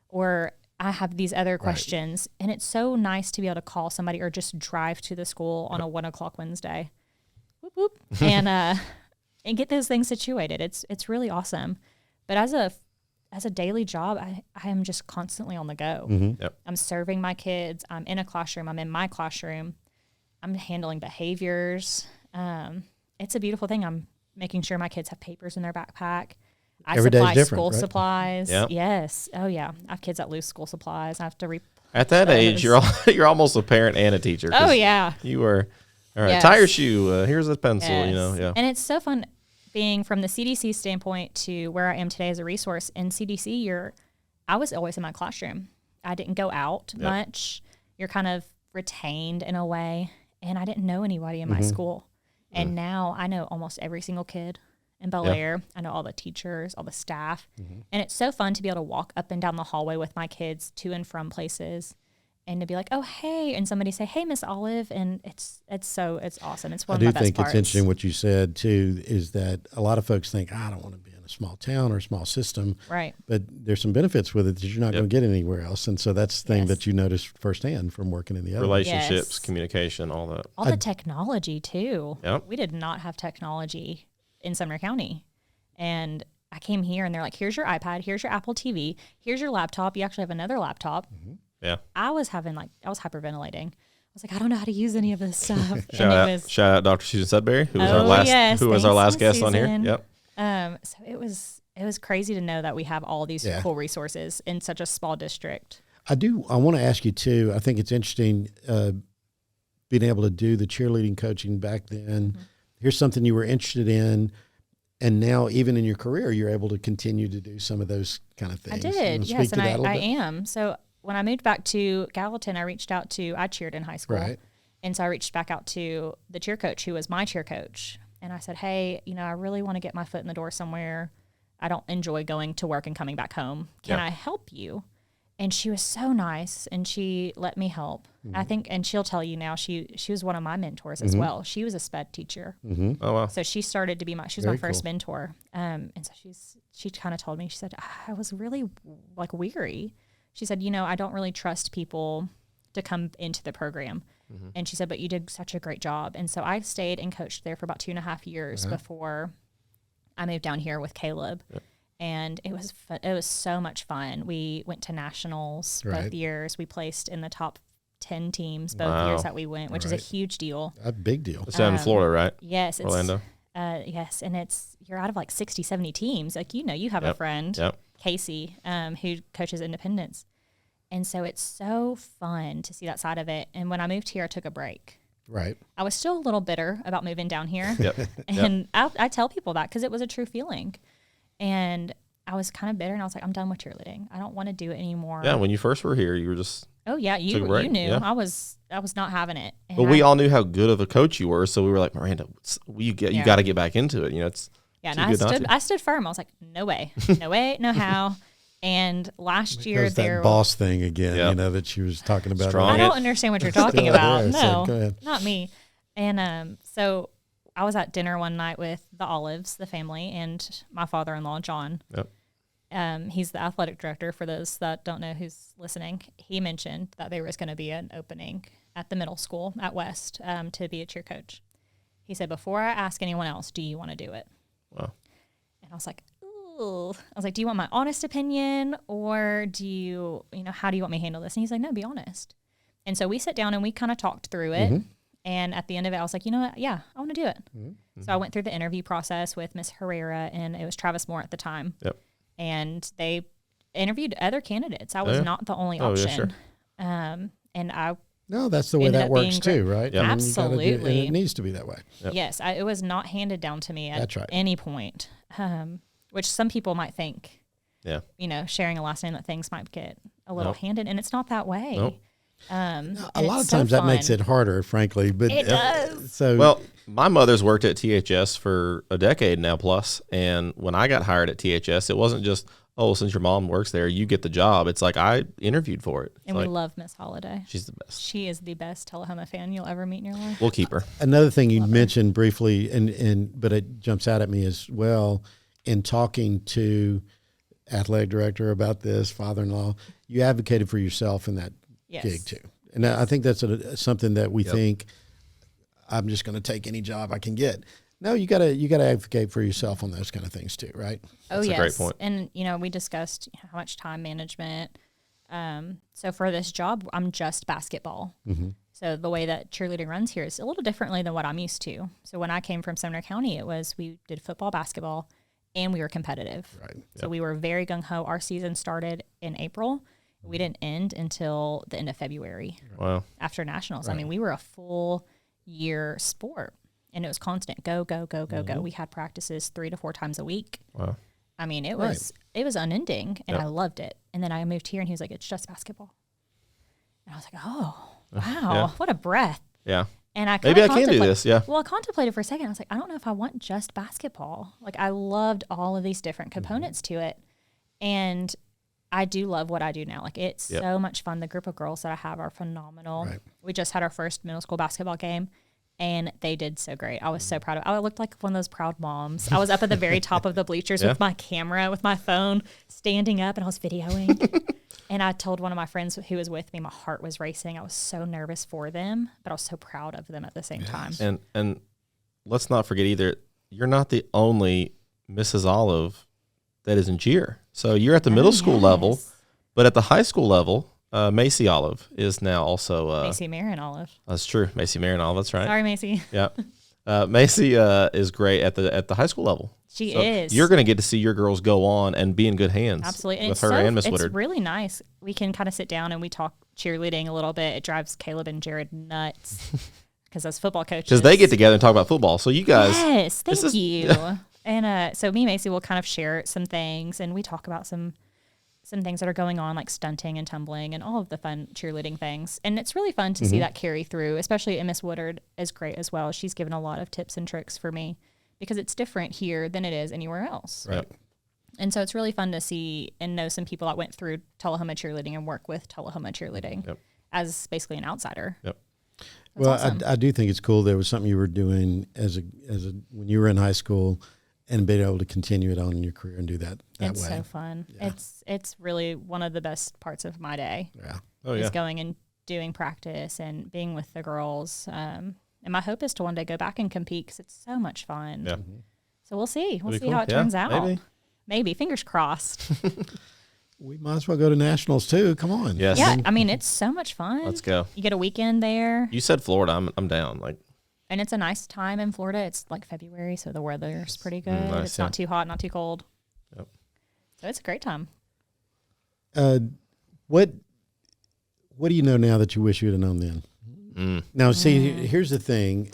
Speaker 4: Or I have these other questions. And it's so nice to be able to call somebody or just drive to the school on a 1:00 Wednesday. Whoop, whoop, and get those things situated. It's really awesome. But as a daily job, I am just constantly on the go.
Speaker 3: Mm-hmm.
Speaker 2: Yep.
Speaker 4: I'm serving my kids. I'm in a classroom. I'm in my classroom. I'm handling behaviors. It's a beautiful thing. I'm making sure my kids have papers in their backpack. I
Speaker 3: Every
Speaker 4: supply
Speaker 3: day's
Speaker 4: school
Speaker 3: different, right?
Speaker 4: supplies.
Speaker 2: Yep.
Speaker 4: Yes. Oh yeah. I have kids that lose school supplies. I have to
Speaker 2: At that age, you're almost a parent and a teacher.
Speaker 4: Oh yeah.
Speaker 2: You were all right.
Speaker 4: Yes.
Speaker 2: Tie your shoe. Here's a pencil.
Speaker 4: Yes.
Speaker 2: Yeah.
Speaker 4: And it's so fun being from the CDC standpoint to where I am today as a resource. In CDC, I was always in my classroom. I didn't go out much. You're kind of retained in a way, and I didn't know anybody in my school. And now I know almost every single kid in Bel Air. I know all the teachers, all the staff. And it's so fun to be able to walk up and down the hallway with my kids to and from places and to be like, oh, hey, and somebody say, hey, Miss Olive. And it's awesome. It's one
Speaker 3: I
Speaker 4: of my
Speaker 3: do
Speaker 4: best
Speaker 3: think
Speaker 4: parts.
Speaker 3: it's interesting what you said too, is that a lot of folks think, I don't want to be in a small town or a small system.
Speaker 4: Right.
Speaker 3: But there's some benefits with it that you're not going to get anywhere else. And so that's the thing that you notice firsthand from working in the other.
Speaker 2: Relationships, communication, all that.
Speaker 4: All the technology too.
Speaker 2: Yep.
Speaker 4: We did not have technology in Sumner County. And I came here and they're like, here's your iPad, here's your Apple TV, here's your laptop. You actually have another laptop.
Speaker 2: Mm-hmm. Yeah.
Speaker 4: I was hyperventilating. I was like, I don't know how to use any of this stuff.
Speaker 2: Shout out Dr. Susan Sudbury, who was our last guest on here. Yep.
Speaker 4: So it was crazy to know that we have all these cool resources in such a small district.
Speaker 3: I want to ask you too, I think it's interesting being able to do the cheerleading coaching back then. Mm-hmm. Here's something you were interested in. And now, even in your career, you're able to continue to do some of those kind of things.
Speaker 4: I did, yes, and I am. So when I moved back to Gallatin, I cheered in high school.
Speaker 3: Right.
Speaker 4: And so I reached back out to the cheer coach who was my cheer coach. And I said, hey, I really want to get my foot in the door somewhere. I don't enjoy going to work and coming back home. Can I help you? And she was so nice, and she let me help. Mm-hmm. I think, and she'll tell you now, she was one of my mentors as well. She was a sped teacher.
Speaker 3: Mm-hmm.
Speaker 2: Oh, wow.
Speaker 4: So she started to be my first mentor. And so she kind of told me, she said, I was really weary. She said, I don't really trust people to come into the program. Mm-hmm. And she said, but you did such a great job. And so I stayed and coached there for about 2.5 years before I moved down here with Caleb. Yep. And it was so much fun. We went to nationals both years. We placed in the top 10 teams both years that we went, which is a huge deal.
Speaker 3: A big deal.
Speaker 2: It's down in Florida, right?
Speaker 4: Yes.
Speaker 2: Orlando.
Speaker 4: Yes. And you're out of 60, 70 teams. You have a friend, Casey, who coaches independence. And so it's so fun to see that side of it. And when I moved here, I took a break.
Speaker 3: Right.
Speaker 4: I was still a little bitter about moving down here.
Speaker 2: Yep.
Speaker 4: And I tell people that because it was a true feeling. And I was kind of bitter, and I was like, I'm done with cheerleading. I don't want to do it anymore.
Speaker 2: Yeah, when you first were here, you were just
Speaker 4: you knew. Yeah. I was not having it. And
Speaker 2: but we all knew how good of a coach you were, so we were like, Miranda, you got to get back into it. It's
Speaker 4: and I stood firm. I was like, no way, no how. And last year
Speaker 3: that boss thing again, that she was talking about.
Speaker 4: I don't understand what you're talking about. No, not me. And so I was at dinner one night with the Olives, the family, and my father-in-law, John. Yep. He's the athletic director, for those that don't know who's listening. He mentioned that there was going to be an opening at the middle school at West to be a cheer coach. He said, before I ask anyone else, do you want to do it?
Speaker 2: Wow.
Speaker 4: And I was like, ooh. I was like, do you want my honest opinion, or do you, how do you want me to handle this? And he's like, no, be honest. And so we sat down and we kind of talked through it. Mm-hmm. And at the end of it, I was like, you know what? Yeah, I want to do it. Mm-hmm. So I went through the interview process with Miss Herrera, and it was Travis Moore at the time.
Speaker 2: Yep.
Speaker 4: And they interviewed other candidates. I was not the only option. Yeah, sure. And I
Speaker 3: No, that's the way that works too, right?
Speaker 2: Yep.
Speaker 4: Absolutely.
Speaker 3: And it needs to be that way.
Speaker 4: Yep. Yes, it was not handed down to me at any point, which some people might think, sharing a last name, that things might get a little handed, and it's not that way.
Speaker 2: Nope.
Speaker 3: A lot of times that makes it harder, frankly. But
Speaker 4: it does.
Speaker 2: Well, my mother's worked at THS for a decade now plus, and when I got hired at THS, it wasn't just, since your mom works there, you get the job. It's like I interviewed for it.
Speaker 4: And we love Miss Holiday.
Speaker 2: She's the best.
Speaker 4: She is the best Tullahoma fan you'll ever meet in your life.
Speaker 2: We'll keep her.
Speaker 3: Another thing you mentioned briefly, but it jumps out at me as well, in talking to athletic director about this, father-in-law, you advocated for yourself in that gig too. And I think that's something that we think, I'm just going to take any job I can get. No, you gotta advocate for yourself on those kind of things too, right?
Speaker 4: That's
Speaker 2: a great point.
Speaker 4: And we discussed how much time management. So for this job, I'm just basketball. Mm-hmm. So the way that cheerleading runs here is a little differently than what I'm used to. So when I came from Sumner County, we did football, basketball, and we were competitive.
Speaker 3: Right.
Speaker 4: So we were very gung-ho. Our season started in April. We didn't end until the end of February.
Speaker 2: Wow. After
Speaker 4: nationals. Right. I mean, we were a full year sport, and it was constant. Go, go, go, go, go. We had practices 3 to 4 times a week.
Speaker 2: Wow.
Speaker 4: I mean, it was unending, and I loved it. And then I moved here, and he was like, it's just basketball. And I was like, oh, wow, what a breath.
Speaker 2: Yeah.
Speaker 4: And
Speaker 2: maybe I can do this. Yeah.
Speaker 4: Well, I contemplated for a second. I was like, I don't know if I want just basketball. Like, I loved all of these different components to it. And I do love what I do now. Like, it's
Speaker 2: Yep.
Speaker 4: so much fun. The group of girls that I have are phenomenal.
Speaker 3: Right.
Speaker 4: We just had our first middle school basketball game, and they did so great. I was so proud of. I looked like one of those proud moms. I was up at the very top of the bleachers
Speaker 2: Yeah.
Speaker 4: with my camera, with my phone, standing up, and I was videoing. And I told one of my friends who was with me, my heart was racing. I was so nervous for them, but I was so proud of them at the same time.
Speaker 2: And let's not forget either, you're not the only Mrs. Olive that is in cheer. So you're at the middle school level, but at the high school level, Macy Olive is now also
Speaker 4: Macy Marin Olive.
Speaker 2: That's true. Macy Marin Olive, that's right.
Speaker 4: Sorry, Macy.
Speaker 2: Yeah. Macy is great at the high school level.
Speaker 4: She
Speaker 2: So
Speaker 4: is.
Speaker 2: You're going to get to see your girls go on and be in good hands.
Speaker 4: Absolutely.
Speaker 2: With her and Miss
Speaker 4: It's
Speaker 2: Woodard.
Speaker 4: really nice. We can kind of sit down and we talk cheerleading a little bit. It drives Caleb and Jared nuts because as football coaches.
Speaker 2: Because they get together and talk about football. So you guys.
Speaker 4: Yes, thank
Speaker 2: this is-
Speaker 4: you. And so me and Macy will kind of share some things, and we talk about some things that are going on, like stunting and tumbling and all of the fun cheerleading things. And it's really fun to see that carry through, especially Miss Woodard is great as well. She's given a lot of tips and tricks for me because it's different here than it is anywhere else.
Speaker 2: Right.
Speaker 4: And so it's really fun to see and know some people that went through Tullahoma cheerleading and work with Tullahoma cheerleading
Speaker 2: Yep.
Speaker 4: as basically an outsider.
Speaker 2: Yep.
Speaker 4: That's
Speaker 3: Well,
Speaker 4: awesome.
Speaker 3: I do think it's cool. There was something you were doing as a when you were in high school, and being able to continue it on in your career and do that
Speaker 4: it's
Speaker 3: way.
Speaker 4: so fun.
Speaker 3: Yeah.
Speaker 4: It's really one of the best parts of my day.
Speaker 3: Yeah.
Speaker 2: Oh,
Speaker 4: is
Speaker 2: yeah.
Speaker 4: going and doing practice and being with the girls. And my hope is to one day go back and compete because it's so much fun.
Speaker 2: Yeah.
Speaker 4: So we'll see. We'll
Speaker 2: That'd
Speaker 4: see
Speaker 2: be
Speaker 4: how
Speaker 2: cool.
Speaker 4: it turns out.
Speaker 2: Maybe.
Speaker 4: Maybe. Fingers crossed.
Speaker 3: We might as well go to nationals too. Come on.
Speaker 2: Yes.
Speaker 4: Yeah. I mean, it's so much fun.
Speaker 2: Let's go.
Speaker 4: You get a weekend there.
Speaker 2: You said Florida. I'm down. Like,
Speaker 4: And it's a nice time in Florida. It's like February, so the weather's pretty good.
Speaker 2: Nice,
Speaker 4: It's not too hot, not too cold.
Speaker 2: Yep.
Speaker 4: So it's a great time.
Speaker 3: What do you know now that you wish you had known then? Now, see, here's the thing.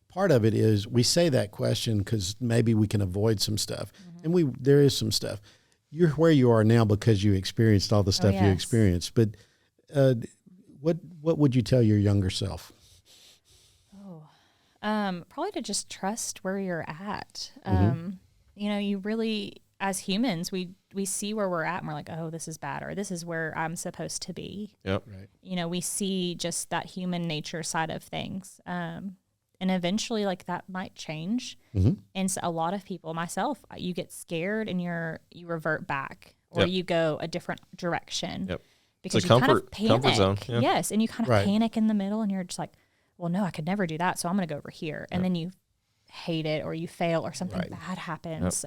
Speaker 3: Part of it is we say that question because maybe we can avoid some stuff, and there is some stuff. You're where you are now because you experienced all the stuff you
Speaker 4: yes.
Speaker 3: experienced. But what would you tell your younger self?
Speaker 4: Probably to just trust where you're at. You know, you really, as humans, we see where we're at and we're like, oh, this is bad, or this is where I'm supposed to be.
Speaker 2: yep.
Speaker 3: Right.
Speaker 4: You know, we see just that human nature side of things. And eventually, like, that might change. And so a lot of people, myself, you get scared and you revert back, or
Speaker 2: Yep.
Speaker 4: you go a different direction.
Speaker 2: Yep.
Speaker 4: Because
Speaker 2: a
Speaker 4: you kind of
Speaker 2: comfort
Speaker 4: panic.
Speaker 2: zone, yeah.
Speaker 4: Yes, and you kind of
Speaker 3: Right.
Speaker 4: panic in the middle, and you're just like, well, no, I could never do that, so I'm going to go over here. And then you hate it, or you fail, or something
Speaker 3: Right.
Speaker 4: bad happens.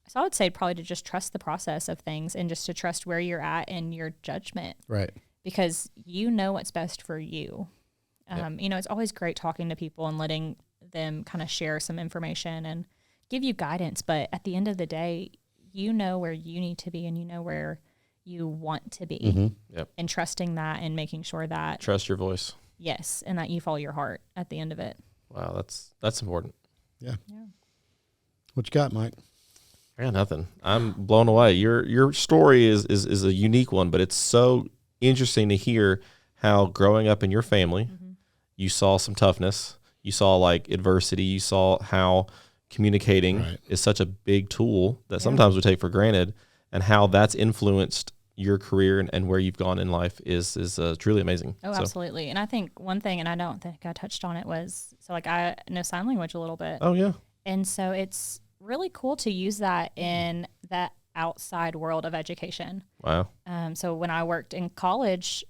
Speaker 4: So I would say probably to just trust the process of things and just to trust where you're at and your judgment,
Speaker 3: Right.
Speaker 4: because you know what's best for you. You know, it's always great talking to people and letting them kind of share some information and give you guidance. But at the end of the day, you know where you need to be and you know where you want to be.
Speaker 2: Yep.
Speaker 4: And trusting that and making sure that,
Speaker 2: Trust your voice.
Speaker 4: yes, and that you follow your heart at the end of it.
Speaker 2: Wow. That's important.
Speaker 3: Yeah. What you got, Mike?
Speaker 2: I got nothing. I'm blown away. Your story is a unique one, but it's so interesting to hear how growing up in your family, you saw some toughness. You saw like adversity. You saw how communicating
Speaker 3: Right.
Speaker 2: is such a big tool that sometimes we take for granted, and how that's influenced your career and where you've gone in life is truly amazing.
Speaker 4: Oh,
Speaker 2: So,
Speaker 4: absolutely. And I think one thing, and I don't think I touched on it, was so like I know sign language a little bit.
Speaker 2: oh yeah.
Speaker 4: And so it's really cool to use that in that outside world of education.
Speaker 2: Wow.
Speaker 4: So when I worked in college,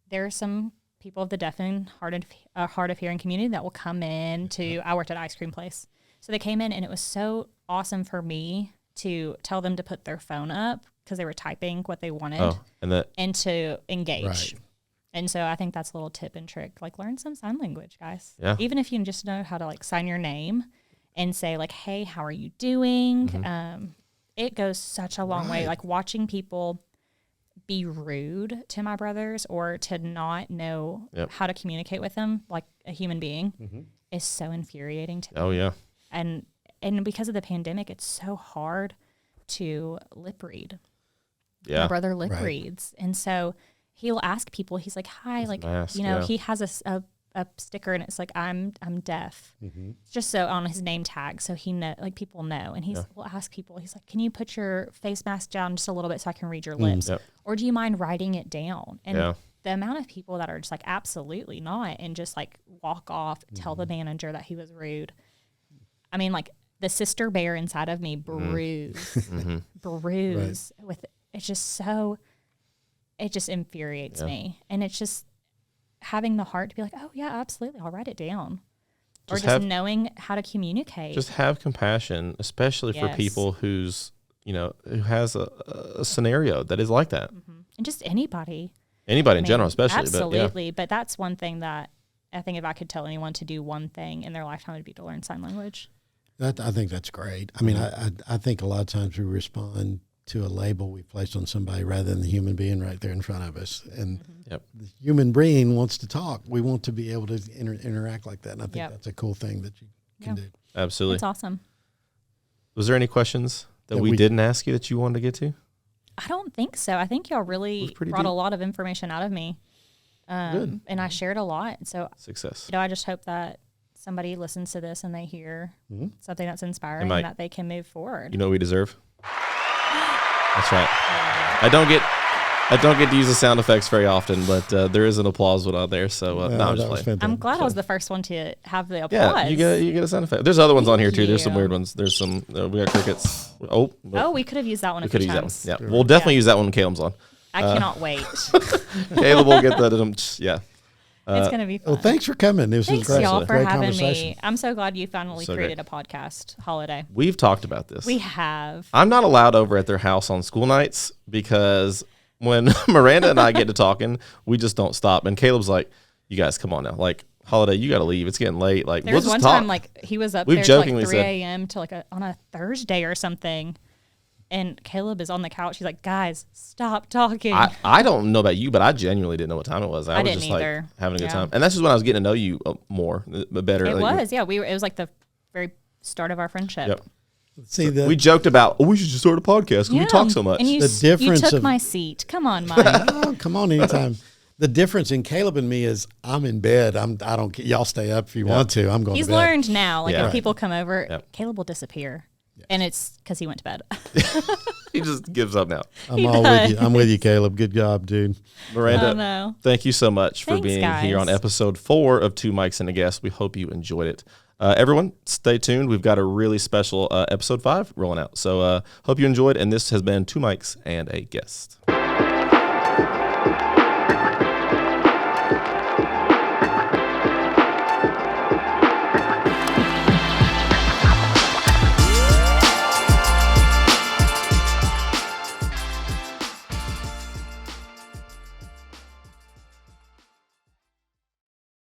Speaker 4: there are some people of the deaf and hard of hearing community that will come in to, I worked at an ice cream place. So they came in, and it was so awesome for me to tell them to put their phone up because they were typing what they wanted
Speaker 2: Oh, and that
Speaker 4: and to engage.
Speaker 3: Right.
Speaker 4: And so I think that's a little tip and trick. Like, learn some sign language, guys.
Speaker 2: Yeah.
Speaker 4: Even if you just know how to like sign your name and say like, hey, how are you doing? It goes such a long way.
Speaker 3: Right.
Speaker 4: Like watching people be rude to my brothers or to not know
Speaker 2: Yep.
Speaker 4: how to communicate with them like a human being is so infuriating to me.
Speaker 2: oh yeah.
Speaker 4: And because of the pandemic, it's so hard to lip read.
Speaker 2: Yeah.
Speaker 4: My brother lip
Speaker 3: Right.
Speaker 4: reads. And so he'll ask people, he's like, hi, like,
Speaker 2: mask,
Speaker 4: you know,
Speaker 2: yeah.
Speaker 4: he has a a sticker and it's like, I'm deaf. Just so on his name tag. So he know, like people know. And will ask people, he's like, can you put your face mask down just a little bit so I can read your lips? Or do you mind writing it down? And the amount of people that are just like, absolutely not. And just like walk off, tell the manager that he was rude. I mean, like the sister bear inside of me bruise with, it's just so, it just infuriates me. And it's just having the heart to be like, oh yeah, absolutely, I'll write it down. Or just knowing how to communicate.
Speaker 2: Just have compassion, especially for people who has a scenario that is like that.
Speaker 4: And just anybody.
Speaker 2: Anybody in general, especially.
Speaker 4: Absolutely. But that's one thing that I think if I could tell anyone to do one thing in their lifetime, it would be to learn sign language.
Speaker 3: I think that's great. I mean, I think a lot of times we respond to a label we place on somebody rather than the human being right there in front of us. And the human being wants to talk. We want to be able to interact like that. And I think that's a cool thing that you can do.
Speaker 2: Absolutely.
Speaker 4: It's awesome.
Speaker 2: Was there any questions that we didn't ask you that you wanted to get to?
Speaker 4: I don't think so. I think y'all really brought a lot of information out of me. And I shared a lot. So success. I just hope that somebody listens to this and they hear something that's inspiring and that they can move forward.
Speaker 2: You know what we deserve? That's right. I don't get to use the sound effects very often, but there is an applause one out there. So no, I'm just playing.
Speaker 4: I'm glad I was the first one to have the
Speaker 2: Yeah,
Speaker 4: applause.
Speaker 2: you get a sound effect. There's other ones on here too. There's some weird ones. There's some we got crickets. Oh,
Speaker 4: we could have used that one. We could have used
Speaker 2: that one. Yeah, we'll definitely use that one when Caleb's on.
Speaker 4: I cannot wait.
Speaker 2: Caleb will get that. Yeah.
Speaker 4: It's going to be fun.
Speaker 3: Well, thanks for coming. This was great.
Speaker 4: Thanks, y'all, for having me. I'm so glad you finally created a podcast holiday.
Speaker 2: We've talked about this.
Speaker 4: We have.
Speaker 2: I'm not allowed over at their house on school nights because when Miranda and I get to talking, we just don't stop. And Caleb's like, you guys, come on now. Like, Holiday, you got to leave. It's getting late. Like,
Speaker 4: There's one time, like, he was up there till like 3 a.m. to like on a Thursday or something. And Caleb is on the couch. He's like, guys, stop talking.
Speaker 2: I don't know about you, but I genuinely didn't know what time it was. I was
Speaker 4: didn't
Speaker 2: just
Speaker 4: either.
Speaker 2: Like having a good time. And that's just when I was getting to know you more, better.
Speaker 4: It was, yeah. It was like the very start of our friendship.
Speaker 2: Yep.
Speaker 3: See,
Speaker 2: we joked about, we should just start a podcast because we talk so much.
Speaker 4: And you took my seat. Come on, Mike.
Speaker 3: Oh, come on anytime. The difference in Caleb and me is I'm in bed. I don't. Y'all stay up if you want to. I'm going
Speaker 4: He's
Speaker 3: to bed.
Speaker 4: He's learned now. Like if people come over, Caleb will disappear. And it's because he went to bed.
Speaker 2: He just gives up now.
Speaker 3: With you. I'm with you, Caleb. Good job, dude.
Speaker 2: Miranda, thank you so much for being here on episode 4 of Two Mics and a Guest. We hope you enjoyed it. Everyone, stay tuned. We've got a really special episode 5 rolling out. So hope you enjoyed. And this has been Two Mics and a Guest.